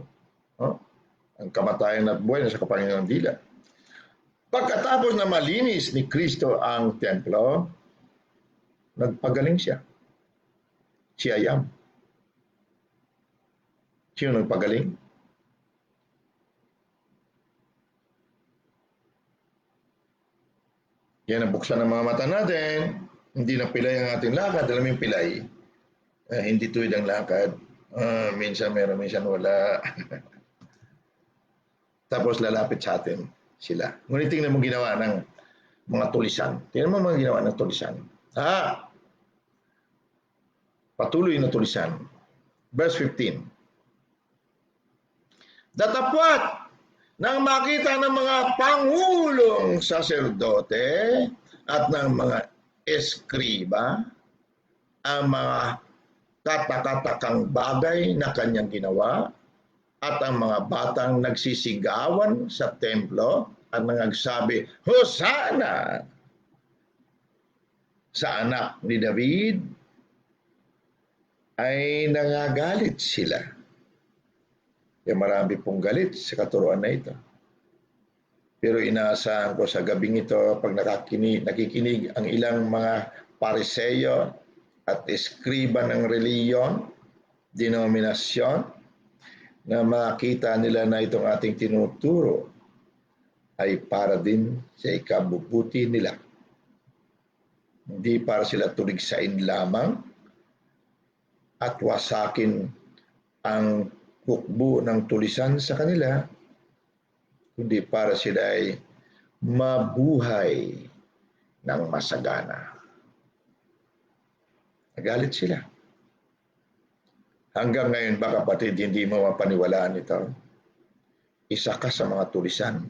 Oh? Ang kamatayan at buhay nasa kapangyarihan ng dila. Pagkatapos na malinis ni Kristo ang templo, nagpagaling siya. Si I am. Sino nagpagaling? Yan ang buksan ng mga mata natin. Hindi na pilay ang ating lakad. Alam mo yung pilay? Hindi tuwid ang lakad. Minsan meron, minsan wala. Tapos lalapit sa atin sila. Ngunit tingnan mo ginawa ng mga tulisan. Tingnan mo mga ginawa ng tulisan. Patuloy na tulisan. Verse 15. Datapwat nang makita ng mga pangulong saserdote at ng mga eskriba ang mga katakatakang bagay na kanyang ginawa at ang mga batang nagsisigawan sa templo at nagsabi, Hosana sa anak ni David, ay nangagalit sila. Kaya marami pong galit sa katuruan na ito. Pero inaasahan ko sa gabing ito, pag nakikinig ang ilang mga pariseyo at eskriba ng reliyon, denominasyon, na makita nila na itong ating tinuturo ay para din sa ikabubuti nila. Hindi para sila tuligsain lamang at wasakin ang hukbo ng tulisan sa kanila, kundi para sila ay mabuhay ng masagana. Nagalit sila. Hanggang ngayon ba, kapatid, hindi mo mapaniwalaan ito? Isa ka sa mga tulisan.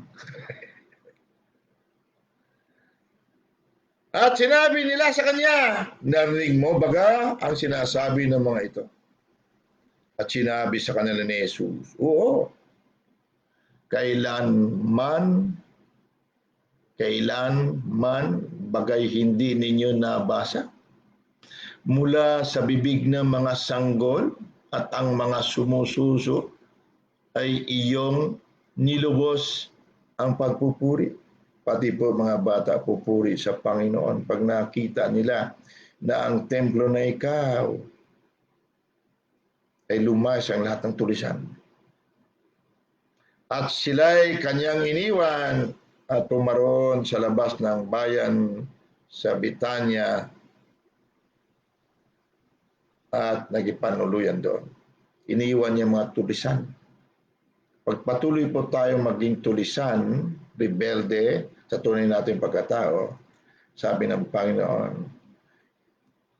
At sinabi nila sa kanya, narinig mo baga ang sinasabi ng mga ito? At sinabi sa kanila ni Jesus, oo, kailanman bagay hindi ninyo nabasa mula sa bibig ng mga sanggol at ang mga sumususo ay iyong nilubos ang pagpupuri. Pati po mga bata pupuri sa Panginoon pag nakita nila na ang templo na ikaw ay lumas ang lahat ng tulisan. At sila'y kanyang iniwan at pumaroon sa labas ng bayan sa Bitanya at nagipanuluyan doon. Iniwan niya mga tulisan. Pagpatuloy po tayong maging tulisan, rebelde sa tunay nating pagkatao, sabi ng Panginoon,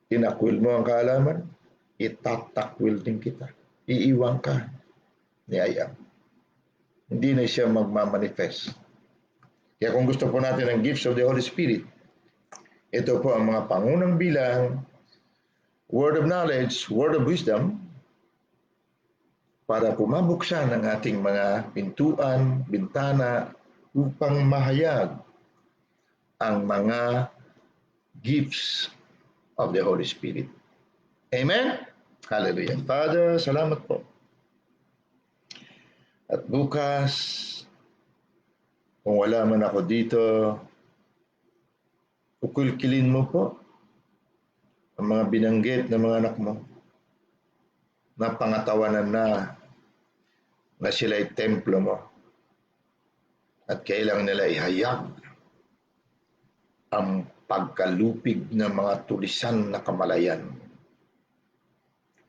tinakwil mo ang kaalaman, itatakwil din kita. Iiwan ka ni Ayam. Hindi na siya magmamanifest. Kaya kung gusto po natin ang gifts of the Holy Spirit, ito po ang mga pangunang bilang, word of knowledge, word of wisdom, para pumabuksan ang ating mga pintuan, bintana, upang mahayag ang mga gifts of the Holy Spirit. Amen? Hallelujah. Father, salamat po. At bukas, kung wala man ako dito, ukulkilin mo po ang mga binanggit ng mga anak mo na pangatawanan na sila'y templo mo at kailangan nila ihayag ang pagkalupig ng mga tulisan na kamalayan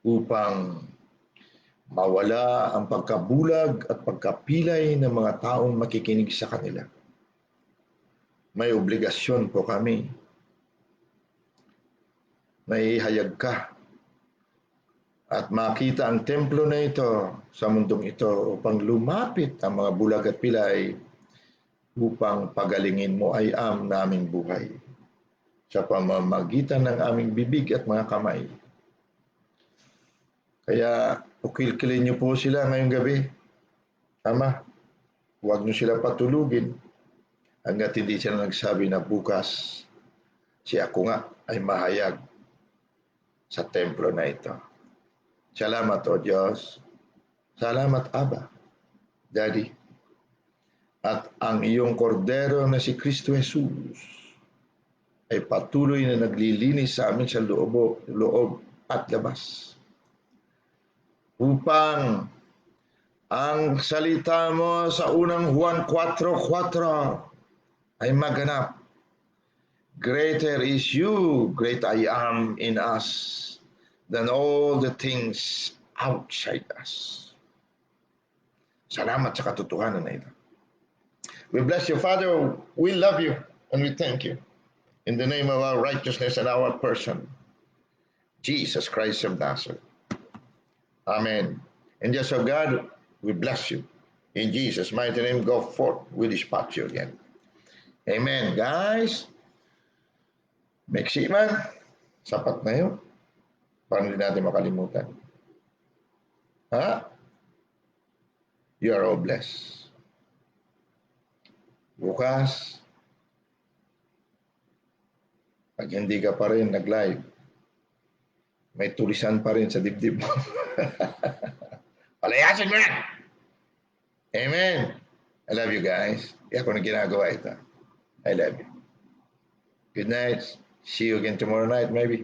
upang mawala ang pagkabulag at pagkapilay ng mga taong makikinig sa kanila. May obligasyon po kami na ihayag ka at makita ang templo na ito sa mundong ito upang lumapit ang mga bulag at pilay upang pagalingin mo ay naming buhay sa pamamagitan ng aming bibig at mga kamay. Kaya ukilkilin niyo po sila ngayong gabi. Ama, huwag niyo sila patulugin hanggat hindi sila nagsabi na bukas si ako nga ay mahayag sa templo na ito. Salamat, O Diyos. Salamat, Aba, Daddy. At ang iyong kordero na si Kristo Jesus ay patuloy na naglilinis sa amin sa loob at labas. Upang ang salita mo sa unang Juan 4:4 ay maganap. Greater is you, great I am in us, than all the things outside us. Salamat sa katotohanan na ito. We bless you, Father. We love you and we thank you. In the name of our righteousness and our person, Jesus Christ of Nazareth. Amen. And just of God, we bless you. In Jesus' mighty name, go forth. We dispatch you again. Amen. Guys, meksi man, sapat na yun. Para hindi natin makalimutan. Ha? You are all blessed. Bukas, pag hindi ka pa rin nag-live, may tulisan pa rin sa dibdib mo. Palayasin mo yan! Amen! I love you guys. Kaya ako na ginagawa ito. I love you. Good night. See you again tomorrow night maybe.